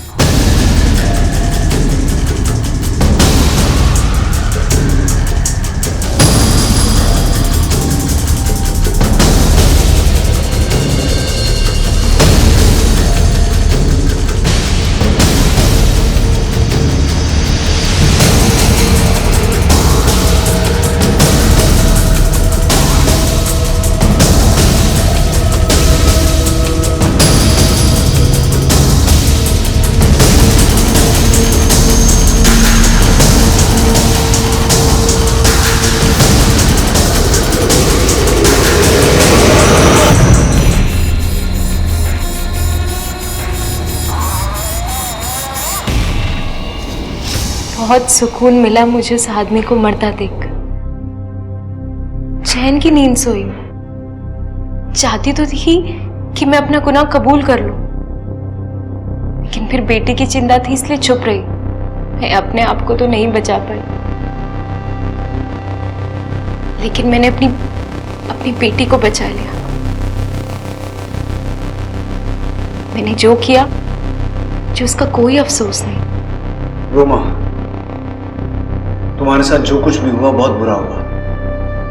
बहुत सुकून मिला मुझे उस आदमी को मरता देखकर। चैन की नींद सोई। चाहती तो थी कि मैं अपना गुनाह कबूल कर लूं, लेकिन फिर बेटी की चिंता थी इसलिए चुप रही। मैं अपने आप को तो नहीं बचा पाई, लेकिन मैंने अपनी बेटी को बचा लिया। मैंने जो किया, जो उसका कोई अफसोस नहीं। रोमा, तुम्हारे साथ जो कुछ भी हुआ बहुत बुरा हुआ,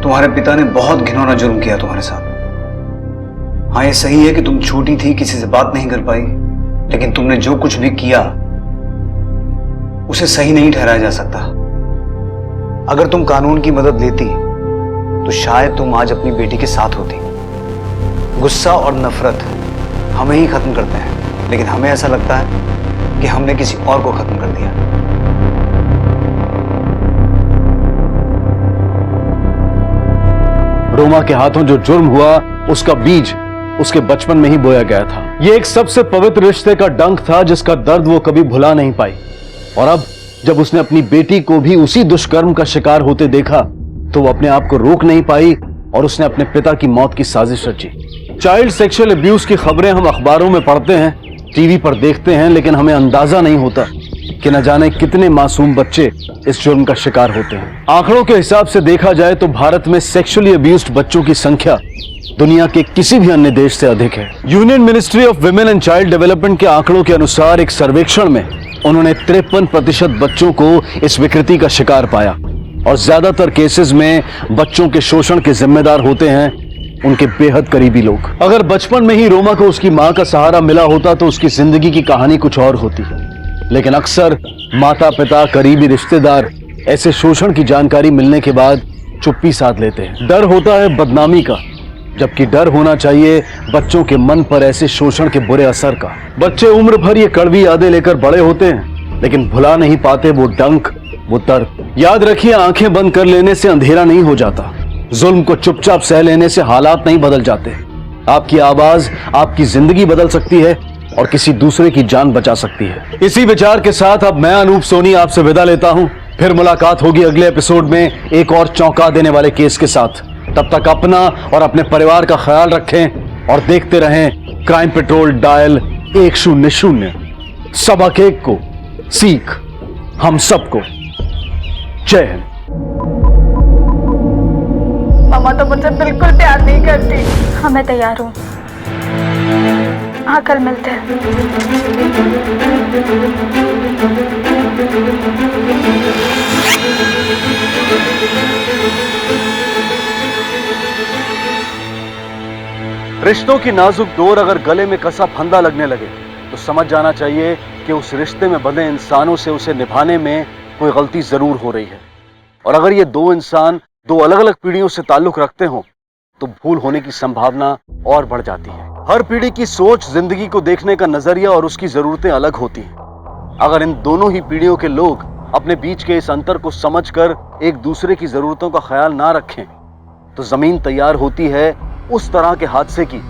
तुम्हारे पिता ने बहुत घिनौना जुर्म किया तुम्हारे साथ। हाँ, ये सही है कि तुम छोटी थी, किसी से बात नहीं कर पाई, लेकिन तुमने जो कुछ भी किया उसे सही नहीं ठहराया जा सकता। अगर तुम कानून की मदद लेती तो शायद तुम आज अपनी बेटी के साथ होती। गुस्सा और नफरत हमें ही खत्म करते हैं, लेकिन हमें ऐसा लगता है कि हमने किसी और को खत्म कर दिया। रोमा के हाथों जो जुर्म हुआ उसका बीज उसके बचपन में ही बोया गया था। ये एक सबसे पवित्र रिश्ते का डंक था जिसका दर्द वो कभी भुला नहीं पाई। और अब जब उसने अपनी बेटी को भी उसी दुष्कर्म का शिकार होते देखा तो वो अपने आप को रोक नहीं पाई और उसने अपने पिता की मौत की साजिश रची। चाइल्ड सेक्सुअल अब्यूज की खबरें हम अखबारों में पढ़ते हैं, टीवी पर देखते हैं, लेकिन हमें अंदाजा नहीं होता कि न जाने कितने मासूम बच्चे इस जुर्म का शिकार होते हैं। आंकड़ों के हिसाब से देखा जाए तो भारत में सेक्सुअली अब्यूज्ड बच्चों की संख्या दुनिया के किसी भी अन्य देश से अधिक है। Union ministry of women and child development के आंकड़ों के अनुसार एक सर्वेक्षण में उन्होंने 53% बच्चों को इस विकृति का शिकार पाया और ज्यादातर केसेस में बच्चों के शोषण के जिम्मेदार होते हैं उनके बेहद करीबी लोग। अगर बचपन में ही रोमा को उसकी मां का सहारा मिला होता तो उसकी जिंदगी की कहानी कुछ और होती, लेकिन अक्सर माता पिता, करीबी रिश्तेदार ऐसे शोषण की जानकारी मिलने के बाद चुप्पी साध लेते हैं। डर होता है बदनामी का, जबकि डर होना चाहिए बच्चों के मन पर ऐसे शोषण के बुरे असर का। बच्चे उम्र भर ये कड़वी यादें लेकर बड़े होते हैं, लेकिन भुला नहीं पाते वो डंक, वो दर्द। याद रखिए, आंखें बंद कर लेने से अंधेरा नहीं हो जाता, जुल्म को चुपचाप सह लेने से हालात नहीं बदल जाते। आपकी आवाज आपकी जिंदगी बदल सकती है और किसी दूसरे की जान बचा सकती है। इसी विचार के साथ अब मैं अनूप सोनी आपसे विदा लेता हूं। फिर मुलाकात होगी अगले एपिसोड में एक और चौंका देने वाले केस के साथ। तब तक अपना और अपने परिवार का ख्याल रखें और देखते रहें क्राइम पेट्रोल डायल 100। सबक एक को सीख हम सबको। जय हिंद। मामा तो मुझसे बिल्कुल प्यार नहीं करती। हाँ, मैं तैयार हूँ। हाँ, कल मिलते हैं। रिश्तों की नाजुक डोर अगर गले में कसा फंदा लगने लगे तो समझ जाना चाहिए कि उस रिश्ते में बंधे इंसानों से उसे निभाने में कोई गलती जरूर हो रही है। और अगर ये दो इंसान दो अलग अलग पीढ़ियों से ताल्लुक रखते हों तो भूल होने की संभावना और बढ़ जाती है। हर पीढ़ी की सोच, जिंदगी को देखने का नजरिया और उसकी जरूरतें अलग होती हैं। अगर इन दोनों ही पीढ़ियों के लोग अपने बीच के इस अंतर को समझकर एक दूसरे की जरूरतों का ख्याल ना रखें तो जमीन तैयार होती है उस तरह के हादसे की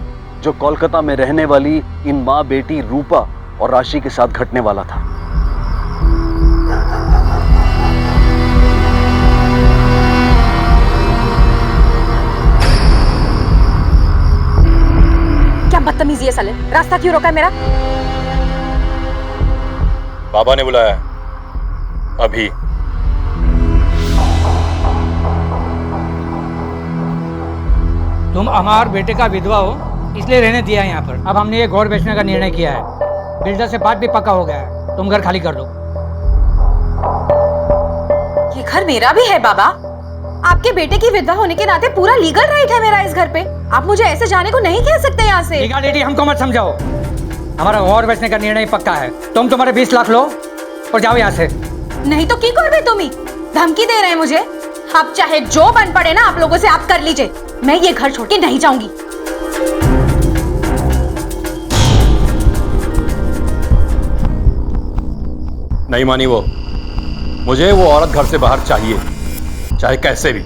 जो कोलकाता में रहने वाली इन माँ बेटी रूपा और राशि के साथ घटने वाला था। क्या बदतमीजी है साले, रास्ता क्यों रोका है मेरा? बाबा ने बुलाया अभी। तुम हमारे बेटे का विधवा हो इसलिए रहने दिया है यहाँ पर। अब हमने ये घर बेचने का निर्णय किया है। बिल्डर से बात भी पक्का हो गया है, तुम घर खाली कर दो। ये घर मेरा भी है बाबा। आपके बेटे की विधवा होने के नाते पूरा लीगल राइट है मेरा इस घर पे। आप मुझे ऐसे जाने को नहीं कह सकते यहाँ से। लीगलिटी हमको मत समझाओ। हमारा घर बेचने का निर्णय पक्का है। तुम तुम्हारे 20 लाख लो और जाओ यहाँ से। नहीं तो की कर तुम ही धमकी दे रहे हैं मुझे। अब चाहे जो बन पड़े ना आप लोगों से आप कर लीजिए, मैं ये घर छोड़ के नहीं जाऊंगी। नहीं मानी वो। मुझे वो औरत घर से बाहर चाहिए, चाहे कैसे भी।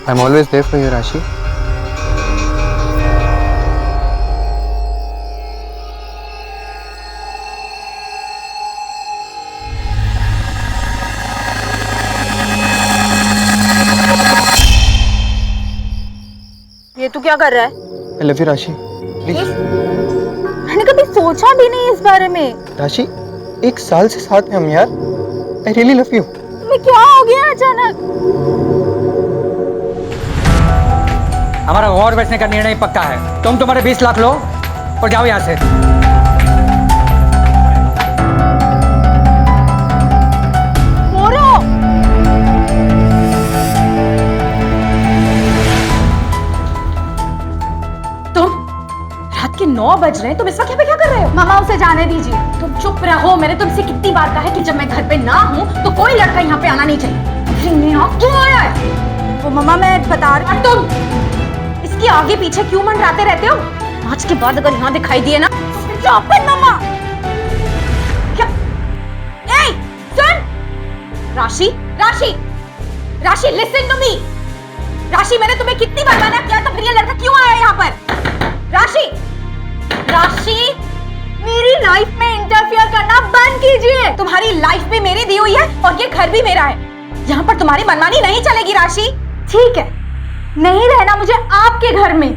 I'm always there for you, Rashi. ये तू क्या कर रहा है? I love you, Rashi. Please. मैंने कभी सोचा भी नहीं इस बारे में। राशि, 1 साल से साथ में हम यार। I really love you. तुम्हें क्या हो गया अचानक? हमारा और बेचने का निर्णय पक्का है। तुम तुम्हारे 20 लाख लो और जाओ यहाँ से। रात के 9 बज रहे हैं, तुम इस वक्त यहाँ पे क्या कर रहे हो? मामा उसे जाने दीजिए। तुम चुप रहो, मैंने तुमसे कितनी बार कहा है कि जब मैं घर पे ना हूँ तो कोई लड़का यहाँ पे आना नहीं चाहिए। क्यों आया है? वो मामा मैं बता रही हूँ। तुम इसकी आगे पीछे क्यों मंडराते रहते हो? आज के बाद अगर यहाँ दिखाई दिए ना, मामा क्या? ए, सुन! राशि, राशि, राशि, लिसन टू मी। राशि, मैंने तुम्हें कितनी बार मना किया तो फिर ये लड़का क्यों आया यहाँ पर? राशि, राशि, मेरी लाइफ में इंटरफियर करना बंद कीजिए। तुम्हारी लाइफ भी मेरी दी हुई है और ये घर भी मेरा है। यहाँ पर तुम्हारी मनमानी नहीं चलेगी राशि। ठीक है, नहीं रहना मुझे आपके घर में,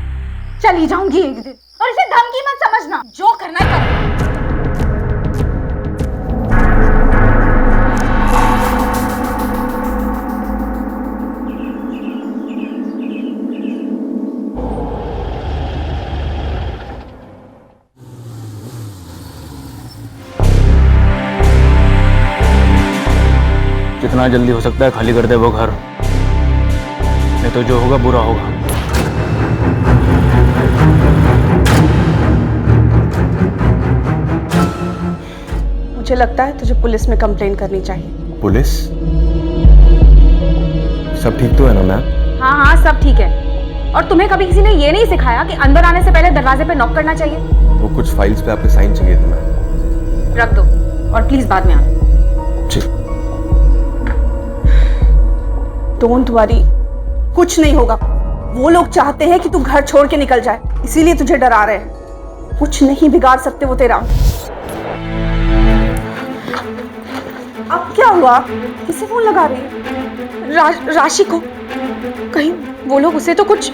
चली जाऊंगी एक दिन। और इसे धमकी मत समझना, जो करना है करो। जितना जल्दी हो सकता है खाली कर दे वो घर, नहीं तो जो होगा बुरा होगा। मुझे लगता है तुझे पुलिस में कंप्लेन करनी चाहिए। पुलिस? सब ठीक तो है ना मैम? हाँ हाँ, सब ठीक है। और तुम्हें कभी किसी ने ये नहीं सिखाया कि अंदर आने से पहले दरवाजे पे नॉक करना चाहिए? वो कुछ फाइल्स पे आपके साइन चाहिए थे मैम। रख दो और प्लीज बाद में आना। जी। डोंट वरी, कुछ नहीं होगा। वो लोग चाहते हैं कि तू घर छोड़ के निकल जाए, इसीलिए तुझे डरा रहे हैं। कुछ नहीं बिगाड़ सकते वो तेरा। अब क्या हुआ? किसे फोन लगा रही है? राशि को? कहीं वो लोग उसे तो कुछ।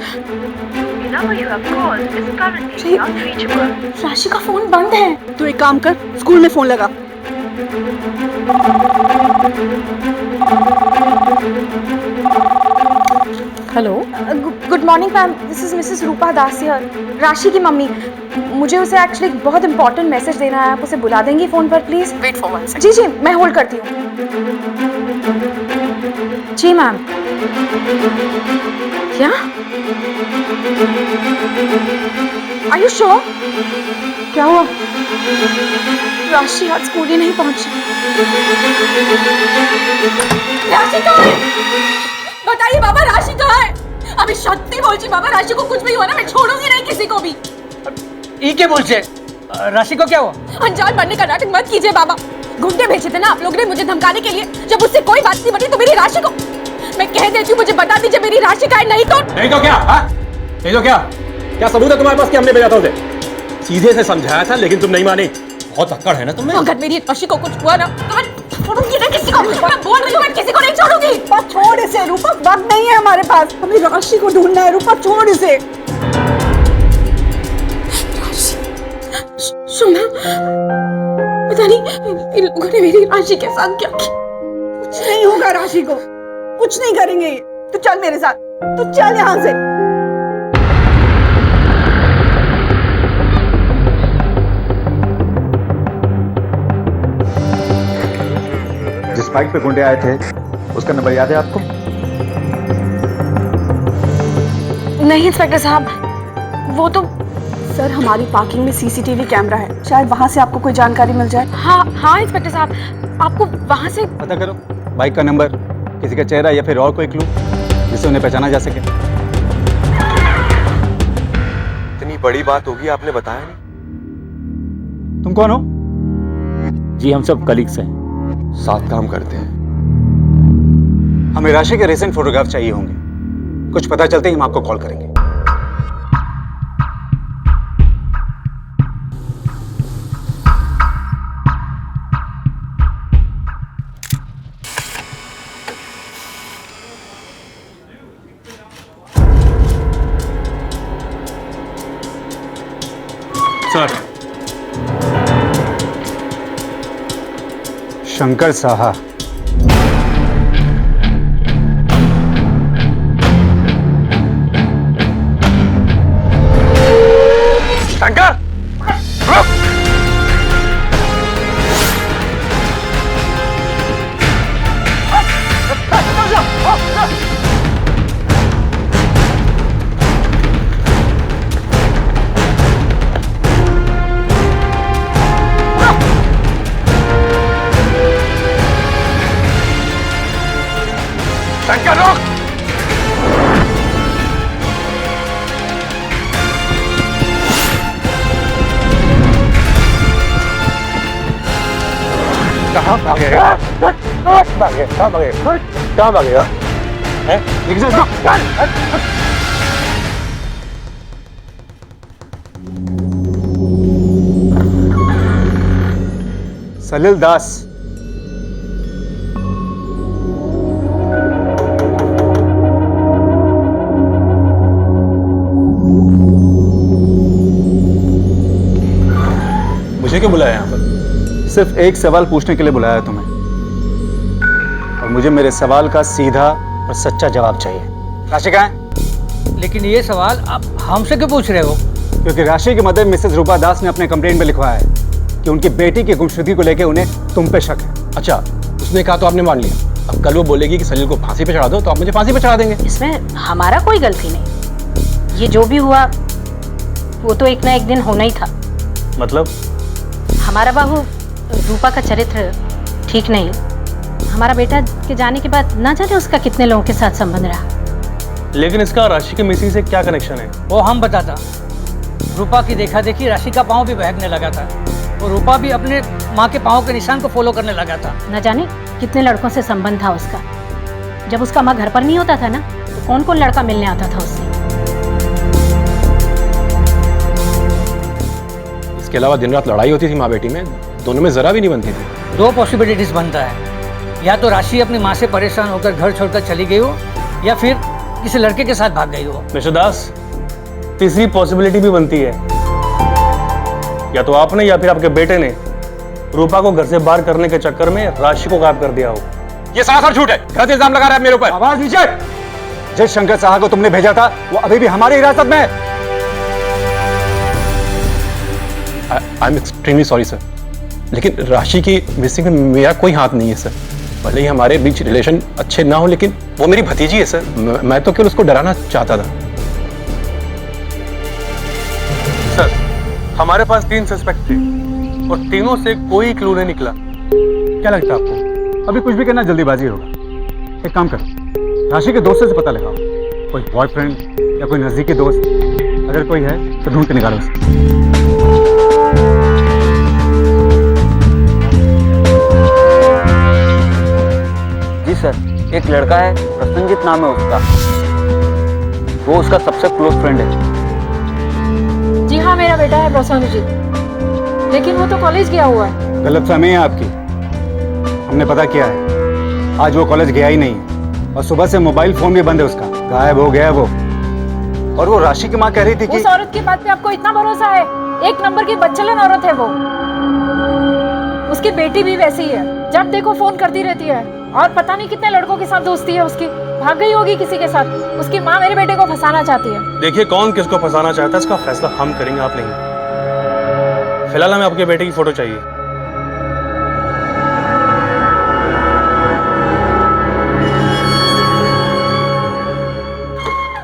राशि का फोन बंद है। तू एक काम कर, स्कूल में फोन लगा। Hello, good morning ma'am, this is Mrs Rupa Das here, राशि की मम्मी। मुझे उसे एक्चुअली बहुत इंपॉर्टेंट मैसेज देना है, आप उसे बुला देंगी फोन पर प्लीज? Wait for 1 second. जी जी, मैं होल्ड करती हूँ। जी मैम। क्या? Are you sure? क्या हुआ? राशि आज स्कूल ही नहीं पहुंची। राशि कहाँ है? बताइए बाबा, राशि कहाँ है? अभी सत्य बोल जी बाबा, राशि को कुछ भी हुआ ना मैं छोड़ूंगी नहीं किसी को भी। ई के बोल से राशि को क्या हुआ? अनजान बनने का नाटक मत कीजिए बाबा। गुंडे भेजे थे ना आप लोगों ने मुझे धमकाने के लिए। जब उससे कोई बात नहीं बनी तो मेरी राशि को मैं कह देती हूँ, मुझे बता दीजिए मेरी राशि का है। नहीं तो क्या? नहीं तो क्या सबूत है तुम्हारे पास कि हमने भेजा था उसे? सीधे से समझाया था लेकिन तुम नहीं मानी। बहुत अक्कड़ है ना तुम्हें। अगर मेरी राशि को कुछ हुआ ना तो मैं छोड़ूंगी ना किसी को। मैं बोल रही हूँ, मैं किसी को नहीं छोड़ूंगी। छोड़ इसे रूपा, वक्त नहीं है हमारे पास, हमें राशि को ढूंढना है। रूपा छोड़ इसे। सुना, पता नहीं इन लोगों ने मेरी राशि के साथ क्या किया। कुछ नहीं होगा राशि को, कुछ नहीं करेंगे। तू चल मेरे साथ, तू चल यहाँ से। जिस बाइक पे गुंडे आए थे उसका नंबर याद है आपको? नहीं इंस्पेक्टर साहब, वो तो सर हमारी पार्किंग में सीसीटीवी कैमरा है, शायद वहां से आपको कोई जानकारी मिल जाए। हाँ हाँ इंस्पेक्टर साहब, आपको वहां से पता करो बाइक का नंबर, किसी का चेहरा या फिर और कोई क्लू जिससे उन्हें पहचाना जा सके। इतनी बड़ी बात होगी आपने बताया नहीं। तुम कौन हो? जी हम सब कलीग्स हैं, साथ काम करते हैं। हमें राशि के रिसेंट फोटोग्राफ चाहिए होंगे, कुछ पता चलते ही हम आपको कॉल करेंगे। सर, शंकर साहा, कहाँ भागेगा? कहाँ भागेगा? हैं? लेकिन इसको सलील दास। मुझे क्यों बुलाया यहाँ पर? सिर्फ एक सवाल पूछने के लिए बुलाया तुम्हें, और मुझे मेरे सवाल का सीधा और सच्चा जवाब चाहिए। राशि कहाँ है? लेकिन ये सवाल आप हमसे क्यों पूछ रहे हो? क्योंकि राशि की मदर मिसेस रूपा दास ने अपने कंप्लेंट में लिखवाया है कि उनकी बेटी की गुमशुदगी को लेकर उन्हें तुम पे शक है। अच्छा, उसने कहा तो आपने मान लिया। अब कल वो बोलेगी कि सलील को फांसी पे चढ़ा दो, तो आप मुझे फांसी पे चढ़ा देंगे। इसमें हमारा कोई गलती नहीं। ये जो भी हुआ वो तो एक ना एक दिन होना ही था। मतलब? हमारा बाबू रूपा का चरित्र ठीक नहीं। हमारा बेटा के जाने के बाद ना जाने उसका कितने लोगों के साथ संबंध रहा। लेकिन इसका राशि के मिसिंग से क्या कनेक्शन है? वो हम बताता। रूपा की देखा देखी राशि का पाँव भी बहकने लगा था, और रूपा भी अपने माँ के पाँव के निशान को फॉलो करने लगा था। न जाने कितने लड़कों से संबंध था उसका। जब उसका माँ घर पर नहीं होता था ना, तो कौन कौन लड़का मिलने आता था उससे। इसके अलावा दिन रात लड़ाई होती थी माँ बेटी में, दोनों में जरा भी नहीं बनती थी। दो पॉसिबिलिटीज बनता है, या तो राशि अपनी माँ से परेशान होकर घर छोड़कर चली गई हो, या फिर किसी लड़के के साथ भाग गई हो। मिस्टर दास, तीसरी पॉसिबिलिटी भी बनती है। या तो आपने या फिर आपके बेटे ने रूपा को घर से बाहर करने के चक्कर में राशि को गायब कर दिया हो। ये सरासर झूठ है। गलत इल्जाम लगा रहा है मेरे ऊपर। आवाज नीचे। जिस शंकर साहा को तुमने भेजा था वो अभी भी हमारी हिरासत में है। I am extremely sorry sir, लेकिन राशि की मिसिंग में मेरा कोई हाथ नहीं है सर। भले ही हमारे बीच रिलेशन अच्छे ना हो, लेकिन वो मेरी भतीजी है सर। मैं तो केवल उसको डराना चाहता था। सर, हमारे पास 3 सस्पेक्ट थे और तीनों से कोई क्लू नहीं निकला। क्या लगता है आपको? अभी कुछ भी करना जल्दीबाजी होगा। एक काम करो, राशि के दोस्तों से पता लगाओ, कोई बॉयफ्रेंड या कोई नजदीकी दोस्त अगर कोई है तो ढूंढ के निकालो उसे। जी सर, एक लड़का है, प्रसन्नजीत नाम है उसका। वो उसका सबसे क्लोज फ्रेंड है। जी हाँ, मेरा बेटा है प्रसन्नजीत, लेकिन वो तो कॉलेज गया हुआ है। गलतफहमी है आपकी। हमने पता किया है, आज वो कॉलेज गया ही नहीं, और सुबह से मोबाइल फोन भी बंद है उसका। गायब हो गया वो। और वो राशि की माँ कह रही थी कि उस औरत की बात पे आपको इतना भरोसा है? एक नंबर की बच्चलन औरत है वो। उसकी बेटी भी वैसी ही है, जब देखो फोन करती रहती है, और पता नहीं कितने लड़कों के साथ दोस्ती है उसकी। भाग गई होगी किसी के साथ। उसकी माँ मेरे बेटे को फंसाना चाहती है। देखिए, कौन किसको फंसाना चाहता है इसका फैसला हम करेंगे, आप नहीं। फिलहाल हमें आपके बेटे की फोटो चाहिए।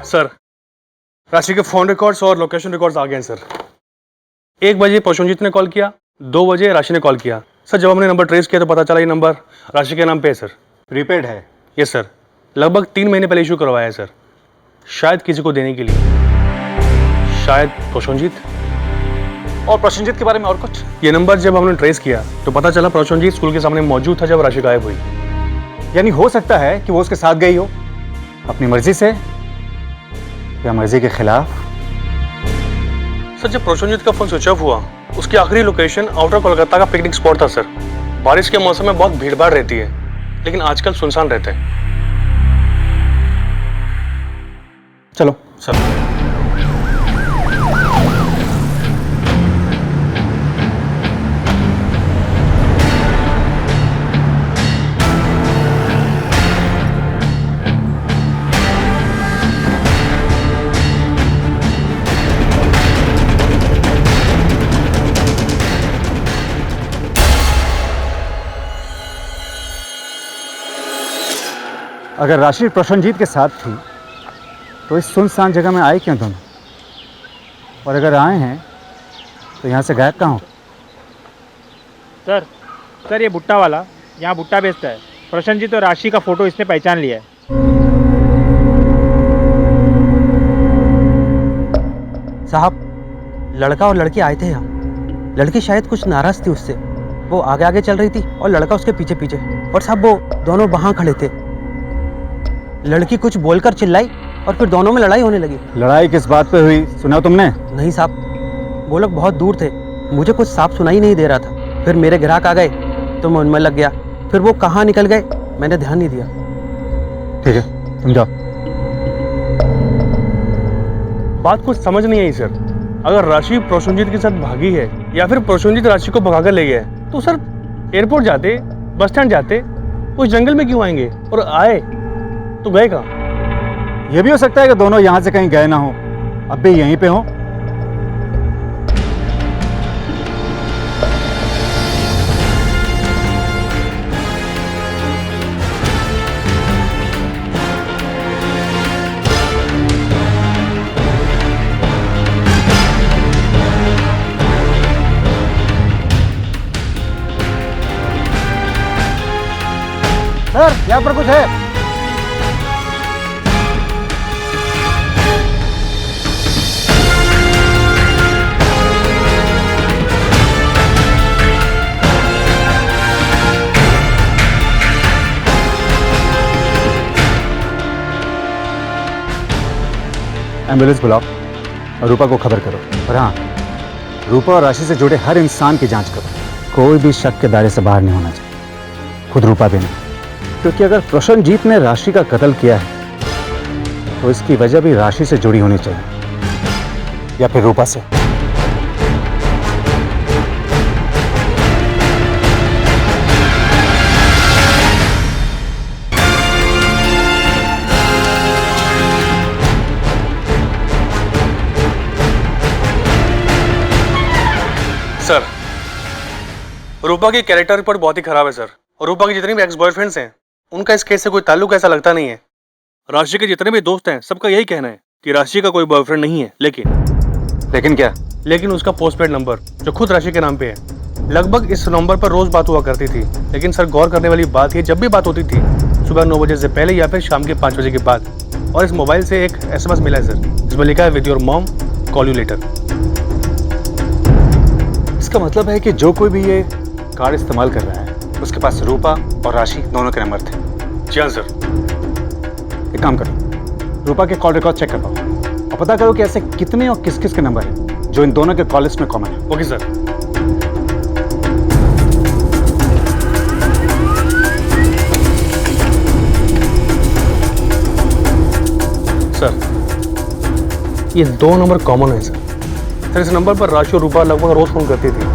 सर, राशि के फोन रिकॉर्ड्स और लोकेशन रिकॉर्ड्स आ गए हैं सर। 1 बजे प्रसन्नजीत ने कॉल किया, 2 बजे राशि ने कॉल किया। सर, जब हमने नंबर ट्रेस किया तो पता चला ये नंबर राशि के नाम पे है सर। प्रीपेड है? यस सर, लगभग 3 महीने पहले इशू करवाया है सर। शायद किसी को देने के लिए, शायद प्रसन्नजीत। और प्रसन्नजीत के बारे में और कुछ? ये नंबर जब हमने ट्रेस किया तो पता चला प्रसन्नजीत स्कूल के सामने मौजूद था जब राशि गायब हुई। यानी हो सकता है कि वो उसके साथ गई हो, अपनी मर्जी से या मर्जी के खिलाफ। सर, जब प्रसन्नजीत का फोन स्विच ऑफ हुआ, उसकी आखिरी लोकेशन आउटर कोलकाता का पिकनिक स्पॉट था सर। बारिश के मौसम में बहुत भीड़भाड़ रहती है, लेकिन आजकल सुनसान रहता है। चलो सर। अगर राशि प्रसन्नजीत के साथ थी तो इस सुनसान जगह में आए क्यों दोनों? और अगर आए हैं तो यहाँ से गायब कहाँ हो? सर ये भुट्टा वाला यहाँ भुट्टा बेचता है। प्रसन्नजीत और राशि का फोटो इसने पहचान लिया है। साहब, लड़का और लड़की आए थे यहाँ। लड़की शायद कुछ नाराज थी उससे, वो आगे आगे चल रही थी और लड़का उसके पीछे पीछे, और साहब वो दोनों वहां खड़े थे। लड़की कुछ बोलकर चिल्लाई और फिर दोनों में लड़ाई होने लगी। लड़ाई किस बात पे हुई, सुना तुमने? नहीं साहब, वो लोग बहुत दूर थे, मुझे कुछ साफ सुनाई नहीं दे रहा था। फिर मेरे ग्राहक आ गए तो मैं उनमें लग गया, फिर वो कहाँ निकल गए मैंने ध्यान नहीं दिया। ठीक है, तुम जाओ। बात कुछ समझ नहीं आई सर। अगर राशि प्रोशनजीत के साथ भागी है या फिर प्रोशनजीत राशि को भगाकर ले गया है, तो सर एयरपोर्ट जाते, बस स्टैंड जाते, उस जंगल में क्यों आएंगे? और आए तो गए कहाँ? ये भी हो सकता है कि दोनों यहाँ से कहीं गए ना हो, अब भी यहीं पे हो। सर, यहाँ पर कुछ है। एम्बुलेंस बुलाओ और रूपा को खबर करो। और हाँ, रूपा और राशि से जुड़े हर इंसान की जांच करो। कोई भी शक के दायरे से बाहर नहीं होना चाहिए, खुद रूपा भी नहीं। क्योंकि अगर प्रसन्नजीत ने राशि का कत्ल किया है तो इसकी वजह भी राशि से जुड़ी होनी चाहिए या फिर रूपा से। सर, रूपा की कैरेक्टर रिपोर्ट बहुत ही खराब है सर। और रूपा के जितने भी एक्स बॉयफ्रेंड्स हैं उनका इस केस से कोई ताल्लुक ऐसा लगता नहीं है। राशि के जितने भी दोस्त हैं सबका यही कहना है कि राशि का कोई बॉयफ्रेंड नहीं है। लेकिन क्या? लेकिन उसका पोस्टपेड नंबर जो खुद राशि के नाम पे है, लगभग इस नंबर पर रोज बात हुआ करती थी। लेकिन सर, गौर करने वाली बात ये, जब भी बात होती थी सुबह 9 बजे से पहले या फिर शाम के 5 बजे के बाद। और इस मोबाइल से एक SMS मिला है सर, जिसमें लिखा है with your mom, call you later. इसका मतलब है कि जो कोई भी ये कार्ड इस्तेमाल कर रहा है उसके पास रूपा और राशि दोनों के नंबर थे। जी हाँ सर। एक काम करो, रूपा के कॉल रिकॉर्ड चेक कर पाओ और पता करो कि ऐसे कितने और किस किस के नंबर हैं जो इन दोनों के कॉल लिस्ट में कॉमन है। Okay sir. सर, ये 2 नंबर कॉमन है सर। इस नंबर पर राशि और रूपा लगभग रोज फोन करती थी,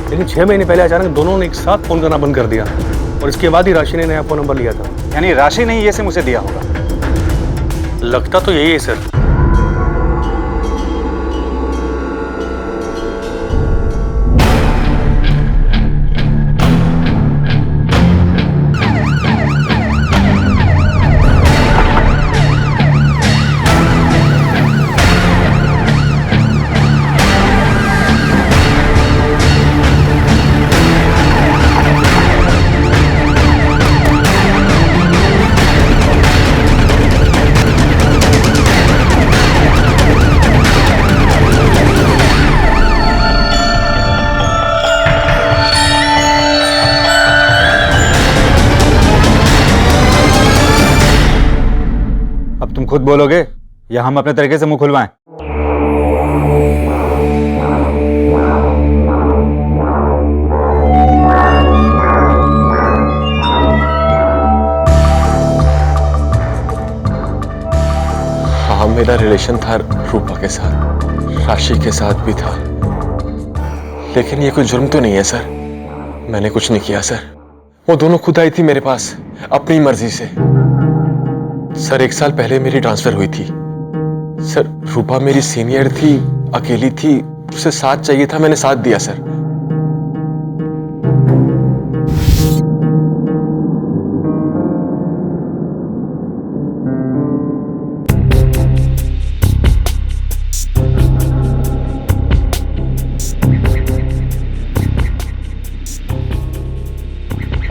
लेकिन 6 महीने पहले अचानक दोनों ने एक साथ फोन करना बंद कर दिया और इसके बाद ही राशि ने नया फोन नंबर लिया था। यानी राशि ने ये सिम उसे दिया होगा। लगता तो यही है सर। तुम खुद बोलोगे या हम अपने तरीके से मुंह खुलवाएं? हाँ, मेरा रिलेशन था रूपा के साथ, राशि के साथ भी था, लेकिन ये कोई जुर्म तो नहीं है सर। मैंने कुछ नहीं किया सर। वो दोनों खुद आई थी मेरे पास अपनी मर्जी से। सर, 1 साल पहले मेरी ट्रांसफर हुई थी सर। रूपा मेरी सीनियर थी, अकेली थी, उसे साथ चाहिए था, मैंने साथ दिया सर।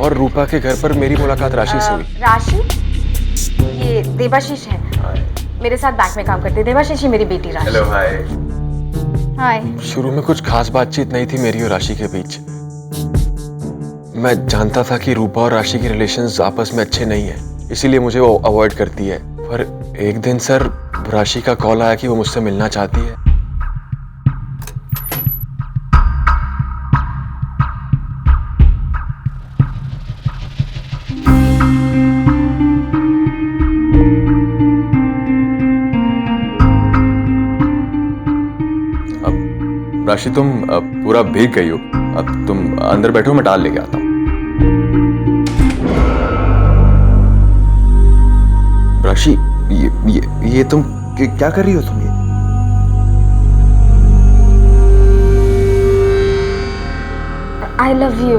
और रूपा के घर पर मेरी मुलाकात राशि से हुई। राशि? ये देवाशीष है, मेरे साथ बैंक में काम करती है। देवाशीष ही मेरी बेटी राशि। हेलो, हाय। हाय। शुरू में कुछ खास बातचीत नहीं थी मेरी और राशि के बीच, मैं जानता था कि रूपा और राशि के रिलेशंस आपस में अच्छे नहीं हैं, इसीलिए मुझे वो अवॉइड करती है। पर एक दिन सर राशि का कॉल आया कि वो मुझसे मिलना चाहती है। अब राशि तुम पूरा भीग गई हो, अब तुम अंदर बैठो, मैं टाल लेके आता हूँ। राशि ये तुम क्या कर रही हो तुम? ये आई लव यू।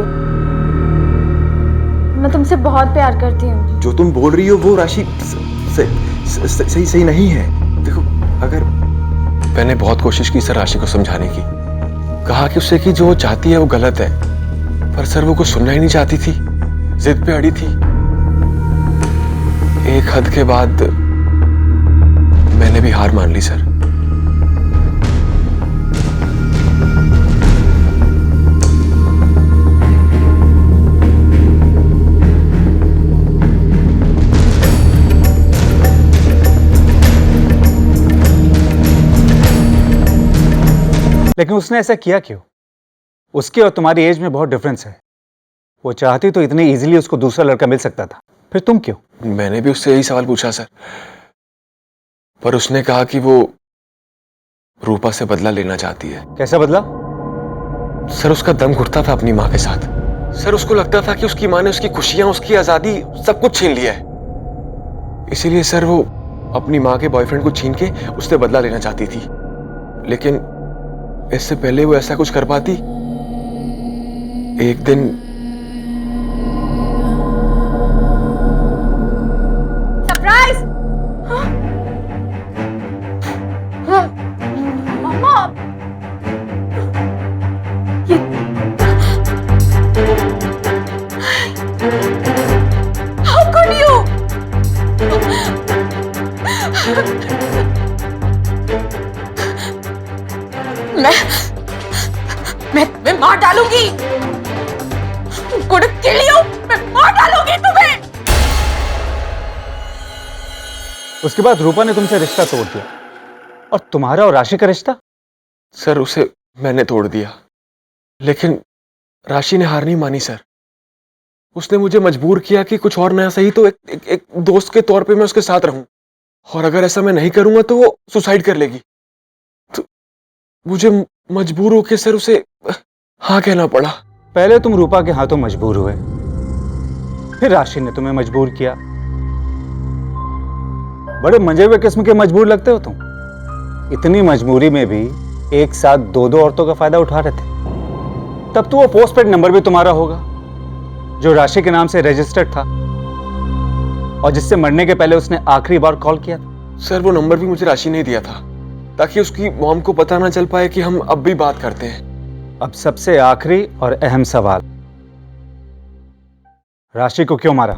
मैं तुमसे बहुत प्यार करती हूँ। जो तुम बोल रही हो वो राशि सही नहीं है। देखो, अगर मैंने बहुत कोशिश की सर राशि को समझाने की, कहा कि उससे कि जो वो चाहती है वो गलत है, पर सर वो कुछ सुनना ही नहीं चाहती थी, जिद पे अड़ी थी। एक हद के बाद मैंने भी हार मान ली सर। लेकिन उसने ऐसा किया क्यों? उसके और तुम्हारी एज में बहुत डिफरेंस है। वो चाहती तो इतने इजीली उसको दूसरा लड़का मिल सकता था, फिर तुम क्यों? मैंने भी उससे यही सवाल पूछा सर, पर उसने कहा कि वो रूपा से बदला लेना चाहती है। कैसा बदला? सर उसका दम घुटता था अपनी माँ के साथ। सर उसको लगता था कि उसकी माँ ने उसकी खुशियां, उसकी आजादी, सब कुछ छीन लिया है। इसीलिए सर वो अपनी माँ के बॉयफ्रेंड को छीन के उससे बदला लेना चाहती थी। लेकिन इससे पहले वो ऐसा कुछ कर पाती, एक दिन surprise! Mama, How could you? मैं तुम्हें मार डालूंगी। Couldn't kill you, मैं मार डालूंगी तुम्हें। उसके बाद रूपा ने तुमसे रिश्ता तोड़ दिया, और तुम्हारा और राशि का रिश्ता? सर उसे मैंने तोड़ दिया, लेकिन राशि ने हार नहीं मानी सर। उसने मुझे मजबूर किया कि कुछ और नया सही तो एक दोस्त के तौर पे मैं उसके साथ रहूं, और अगर ऐसा मैं नहीं करूंगा तो वो सुसाइड कर लेगी। तो मुझे मजबूर होकर सर उसे हाँ कहना पड़ा। पहले तुम रूपा के हाथों मजबूर हुए, फिर राशि ने तुम्हें मजबूर किया। बड़े मंजे हुए किस्म के मजबूर लगते हो तुम। इतनी मजबूरी में भी एक साथ दो औरतों का फायदा उठा रहे थे। तब तो वो पोस्टपेड नंबर भी तुम्हारा होगा, जो राशि के नाम से रजिस्टर्ड था, और जिससे मरने के पहले उसने आखिरी बार कॉल किया था। सर वो नंबर भी मुझे राशि ने दिया था, ताकि उसकी मॉम को पता ना चल पाए कि हम अब भी बात करते हैं। अब सबसे आखिरी और अहम सवाल, राशि को क्यों मारा?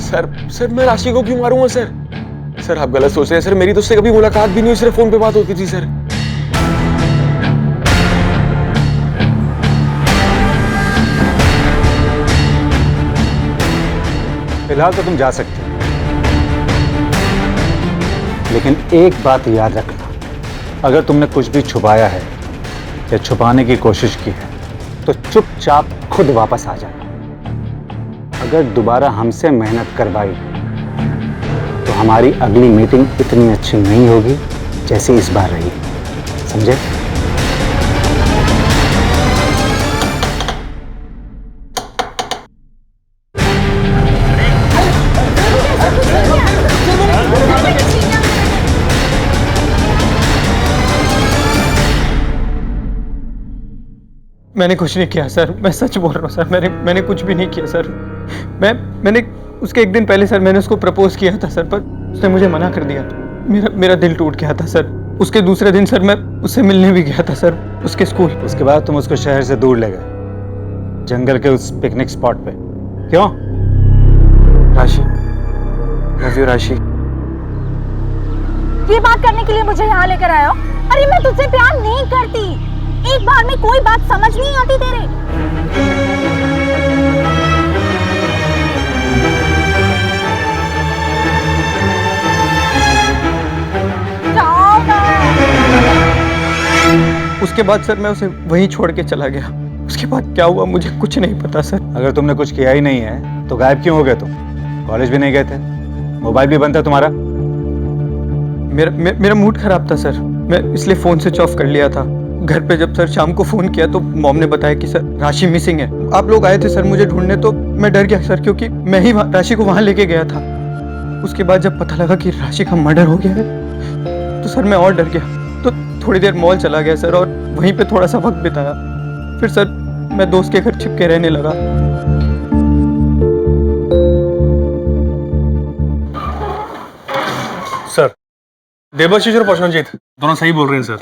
सर मैं राशि को क्यों मारूंगा सर? सर आप गलत सोच रहे हैं सर, मेरी तो उससे कभी मुलाकात भी नहीं हुई, सिर्फ फोन पे बात होती थी सर। फिलहाल तो तुम जा सकते हो, लेकिन एक बात याद रखना, अगर तुमने कुछ भी छुपाया है या छुपाने की कोशिश की है तो चुपचाप खुद वापस आ जाना। अगर दोबारा हमसे मेहनत करवाई तो हमारी अगली मीटिंग इतनी अच्छी नहीं होगी जैसी इस बार रही, समझे? मैंने कुछ नहीं किया सर, मैं सच बोल रहा हूँ सर। मैंने कुछ भी नहीं किया सर। मैंने उसके एक दिन पहले सर मैंने उसको प्रपोज किया था सर, पर उसने मुझे मना कर दिया। मेरा दिल टूट गया था सर। उसके दूसरे दिन सर मैं उससे मिलने भी गया था सर, उसके स्कूल। उसके बाद तुम उसको शहर से दूर ले गए, जंगल के उस पिकनिक स्पॉट पे। क्यों? राशि, लव यू राशि। ये बात करने के लिए मुझे यहाँ लेकर आए हो? अरे मैं तुझसे प्यार नहीं करती। एक बार में कोई बात समझ नहीं आती तेरे। जाओ ना। उसके बाद सर मैं उसे वहीं छोड़ के चला गया। उसके बाद क्या हुआ मुझे कुछ नहीं पता सर। अगर तुमने कुछ किया ही नहीं है तो गायब क्यों हो गए तुम? कॉलेज भी नहीं गए थे, मोबाइल भी बंद था तुम्हारा। मेरा मूड खराब था सर, मैं इसलिए फोन स्विच ऑफ कर लिया था। घर पे जब सर शाम को फोन किया तो मॉम ने बताया कि सर राशि मिसिंग है। आप लोग आए थे सर मुझे ढूंढने, तो मैं डर गया सर, क्योंकि मैं ही राशि को वहां लेके गया था। उसके बाद जब पता लगा कि राशि का मर्डर हो गया है तो सर मैं और डर गया। तो थोड़ी देर मॉल चला गया सर और वहीं पे थोड़ा सा वक्त बिताया। फिर सर मैं दोस्त के घर छिप के रहने लगा। सर, देवाशीष और प्रसन्नजीत दोनों सही बोल रहे हैं सर।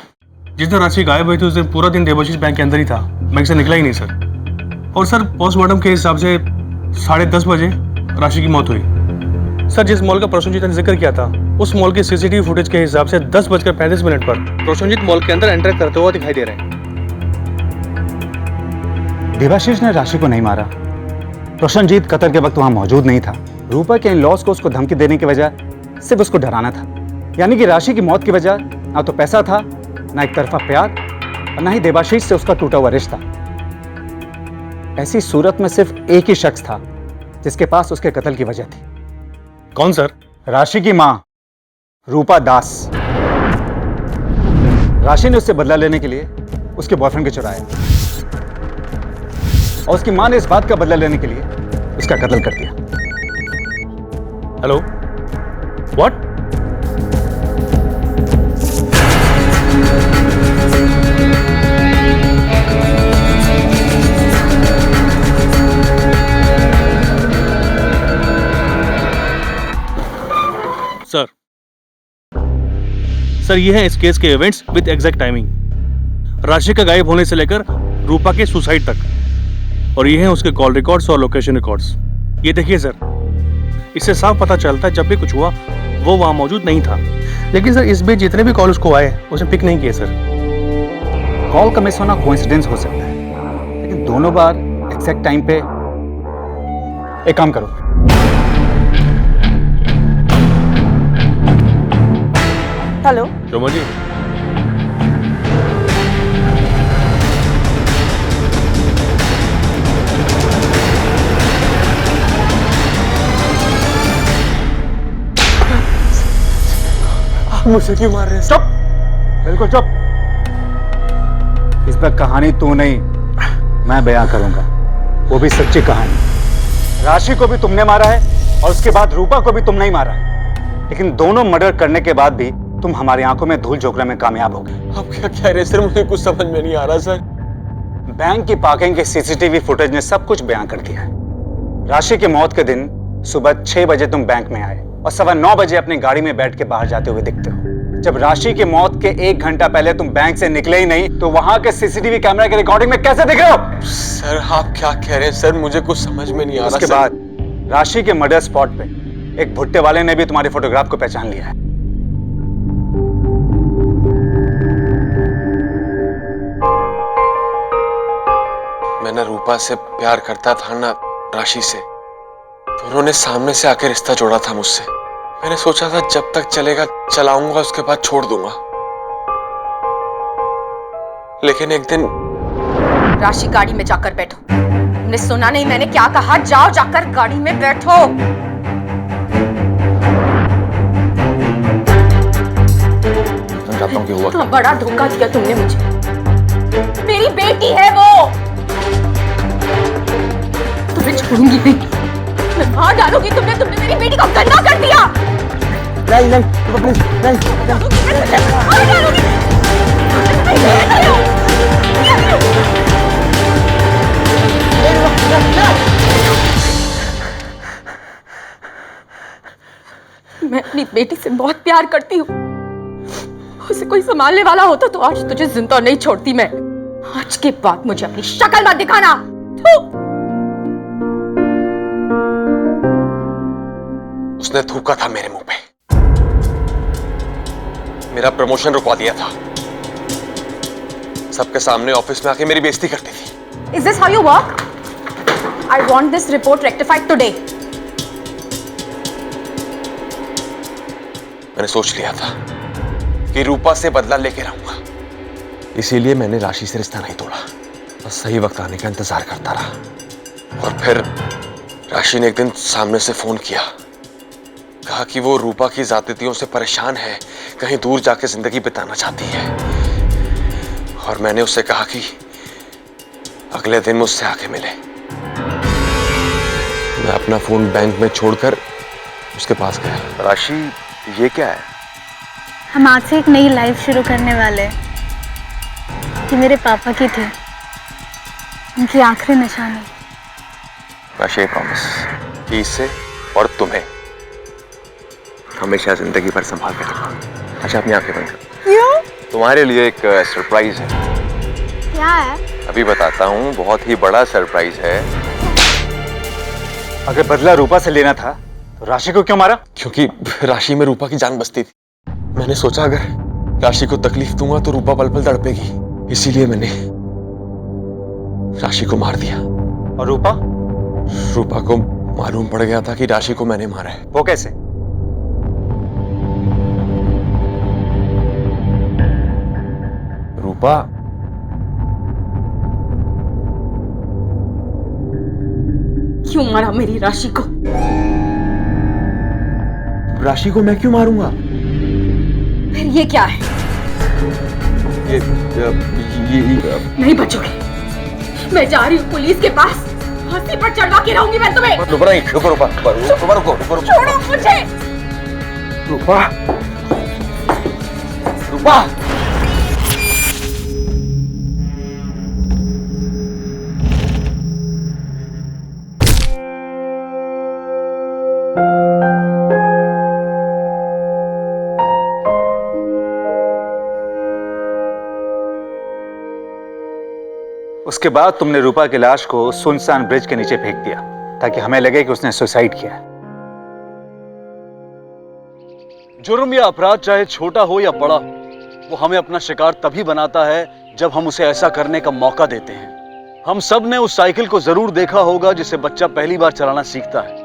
जिस दिन राशि गायब हुई थी उस दिन पूरा दिन देवाशीष बैंक के अंदर ही था, बैंक से निकला ही नहीं सर। और सर पोस्टमार्टम के हिसाब से 10:30 बजे राशि की मौत हुई। सर जिस मॉल का प्रसन्नजीत ने जिक्र किया था उस मॉल की सीसीटीवी फुटेज के हिसाब से 10:35 पर प्रसन्नजीत मॉल के अंदर एंटर करते हुए दिखाई दे रहे हैं। देवाशीष ने राशि को नहीं मारा, प्रसन्नजीत कत्ल के वक्त वहां मौजूद नहीं था। रूपा के इन लॉस को उसको धमकी देने की वजह सिर्फ उसको डराना था। यानी कि राशि की मौत की वजह ना तो पैसा था, ना एक तरफा प्यार, और ना ही देवाशीष से उसका टूटा हुआ रिश्ता। ऐसी सूरत में सिर्फ एक ही शख्स था जिसके पास उसके कत्ल की वजह थी। कौन सर? राशि की मां रूपा दास। राशि ने उससे बदला लेने के लिए उसके बॉयफ्रेंड को चुराया और उसकी मां ने इस बात का बदला लेने के लिए उसका कत्ल कर दिया। Hello, what? सर ये है इस केस के इवेंट्स विद एग्जैक्ट टाइमिंग, राशि का गायब होने से लेकर रूपा के सुसाइड तक, और ये है उसके कॉल रिकॉर्ड्स और लोकेशन रिकॉर्ड्स। ये देखिए सर, इससे साफ पता चलता है जब भी कुछ हुआ वो वहां मौजूद नहीं था। लेकिन सर इस बीच जितने भी कॉल उसको आए उसे पिक नहीं किए सर। कॉल का मिस होना कोइंसिडेंस हो सकता है, लेकिन दोनों बार एग्जैक्ट टाइम पे। एक काम करो, हेलो शोभा जी, आप मुझे क्यों मार रहे हैं? चुप, बिल्कुल चुप। इस पर कहानी तू नहीं मैं बयां करूंगा, वो भी सच्ची कहानी। राशि को भी तुमने मारा है और उसके बाद रूपा को भी तुमने ही मारा है, लेकिन दोनों मर्डर करने के बाद भी तुम हमारी आंखों में धूल झोंकने में कामयाब हो गए। आप क्या कह रहे हैं सर? मुझे कुछ समझ में नहीं आ रहा सर। बैंक की पार्किंग के सीसीटीवी फुटेज ने सब कुछ बयां कर दिया है। राशि की मौत के दिन सुबह 6 बजे तुम बैंक में आए और 9:15 बजे अपनी गाड़ी में बैठ के बाहर जाते हुए दिखते हो। जब राशि की मौत के 1 घंटा पहले तुम बैंक से निकले ही नहीं तो वहां के सीसीटीवी कैमरा के रिकॉर्डिंग में कैसे दिख रहे हो? सर आप क्या कह रहे हैं सर? मुझे कुछ समझ में नहीं आ रहा। उसके बाद राशि के मर्डर स्पॉट पे एक भुट्टे वाले ने भी तुम्हारे फोटोग्राफ को पहचान लिया है। मैं ना रूपा से प्यार करता था ना राशि से, तो उन्होंने सामने से आकर रिश्ता जोड़ा था मुझसे। मैंने सोचा था जब तक चलेगा चलाऊंगा, उसके बाद छोड़ दूंगा। लेकिन एक दिन राशि गाड़ी में जाकर बैठो। तुमने सुना नहीं मैंने क्या कहा? जाओ जाकर गाड़ी में बैठो। समझाता हूं कि हुआ इतना बड़ा धोखा दिया तुमने मुझे। मेरी बेटी है वो, तुम्हें छोड़ूंगी नहीं। मैं मार डालूंगी तुमने मेरी बेटी को गंदा कर दिया। नहीं नहीं प्लीज नहीं, मार डालूंगी। मैं अपनी बेटी से बहुत प्यार करती हूँ। उसे कोई संभालने वाला होता तो आज तुझे जिंदा नहीं छोड़ती मैं। आज के बाद मुझे अपनी शक्ल मत दिखाना। उसने थूका था मेरे मुंह पे, मेरा प्रमोशन रुकवा दिया था। सबके सामने ऑफिस में आके मेरी बेइज्जती करती थी। Is this how you work? I want this report rectified today. मैंने सोच लिया था कि रूपा से बदला लेके रहूंगा, इसीलिए मैंने राशि से रिश्ता नहीं तोड़ा, बस सही वक्त आने का इंतजार करता रहा। और फिर राशि ने एक दिन सामने से फोन किया, कहा कि वो रूपा की ज्यादतियों से परेशान है, कहीं दूर जाके जिंदगी बिताना चाहती है। और मैंने उससे कहा कि अगले दिन मुझसे आके मिले। मैं अपना फोन बैंक में छोड़कर उसके पास गया। राशि, ये क्या है? हम आज से एक नई लाइफ शुरू करने वाले हैं। ये मेरे पापा की थी, उनकी आखिरी निशानी। राशि, प्रॉमिस कि इससे और तुम्हें हमेशा जिंदगी भर संभाल के रखूंगा। अच्छा, अपनी आंखें बंद करो। क्यों? तुम्हारे लिए एक सरप्राइज है। क्या है? अभी बताता हूँ, बहुत ही बड़ा सरप्राइज है। अगर बदला रूपा से लेना था तो राशि को क्यों मारा? क्योंकि राशि में रूपा की जान बसती थी। मैंने सोचा अगर राशि को तकलीफ दूंगा तो रूपा पल पल तड़पेगी, इसीलिए मैंने राशि को मार दिया। और रूपा? रूपा को मालूम पड़ गया था कि राशि को मैंने मारा है। वो कैसे? रूपा क्यों मारा मेरी राशि को? राशि को मैं क्यों मारूंगा? फिर ये क्या है? ये नहीं बचोगे। मैं जा रही हूँ पुलिस के पास, फांसी पर चढ़वा के रहूंगी मैं तुम्हें। रुको छोड़ो मुझे। रूपा, रूपा, उसके बाद तुमने रूपा की लाश को सुनसान ब्रिज के नीचे फेंक दिया ताकि हमें लगे कि उसने सुसाइड किया है। जुर्म या अपराध चाहे छोटा हो या बड़ा, वो हमें अपना शिकार तभी बनाता है जब हम उसे ऐसा करने का मौका देते हैं। हम सब ने उस साइकिल को जरूर देखा होगा जिसे बच्चा पहली बार चलाना सीखता है।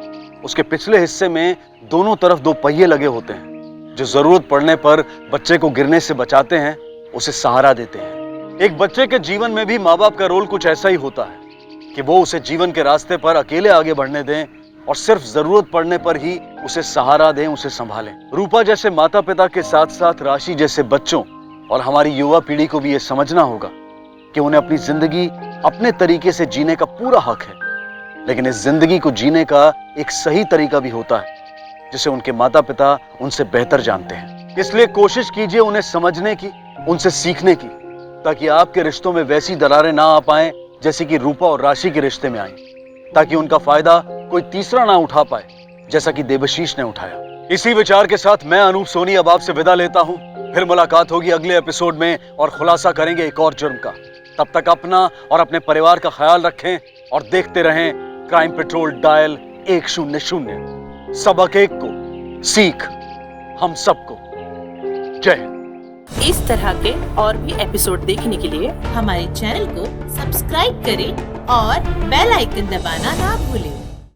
उसके पिछले हिस्से में दोनों तरफ दो पहिए लगे होते हैं जो जरूरत पड़ने पर बच्चे को गिरने से बचाते हैं, उसे सहारा देते हैं। एक बच्चे के जीवन में भी माँ बाप का रोल कुछ ऐसा ही होता है कि वो उसे जीवन के रास्ते पर अकेले आगे बढ़ने दें और सिर्फ जरूरत पड़ने पर ही उसे सहारा दें, उसे संभालें। रूपा जैसे माता पिता के साथ साथ राशि जैसे बच्चों और हमारी युवा पीढ़ी को भी ये समझना होगा कि उन्हें अपनी जिंदगी अपने तरीके से जीने का पूरा हक है, लेकिन इस जिंदगी को जीने का एक सही तरीका भी होता है जिसे उनके माता पिता उनसे बेहतर जानते हैं। इसलिए कोशिश कीजिए उन्हें समझने की, उनसे सीखने की, ताकि आपके रिश्तों में वैसी दरारें ना आ पाएं जैसे कि रूपा और राशि के रिश्ते में आई, ताकि उनका फायदा कोई तीसरा ना उठा पाए जैसा कि देवशीष ने उठाया। इसी विचार के साथ मैं अनूप सोनी अब आपसे विदा लेता हूं। फिर मुलाकात होगी अगले एपिसोड में और खुलासा करेंगे एक और जुर्म का। तब तक अपना और अपने परिवार का ख्याल रखें और देखते रहें क्राइम पेट्रोल डायल 100। सबक एक को, सीख हम सबको। जय हिंद। इस तरह के और भी एपिसोड देखने के लिए हमारे चैनल को सब्सक्राइब करें और बेल आइकन दबाना ना भूलें।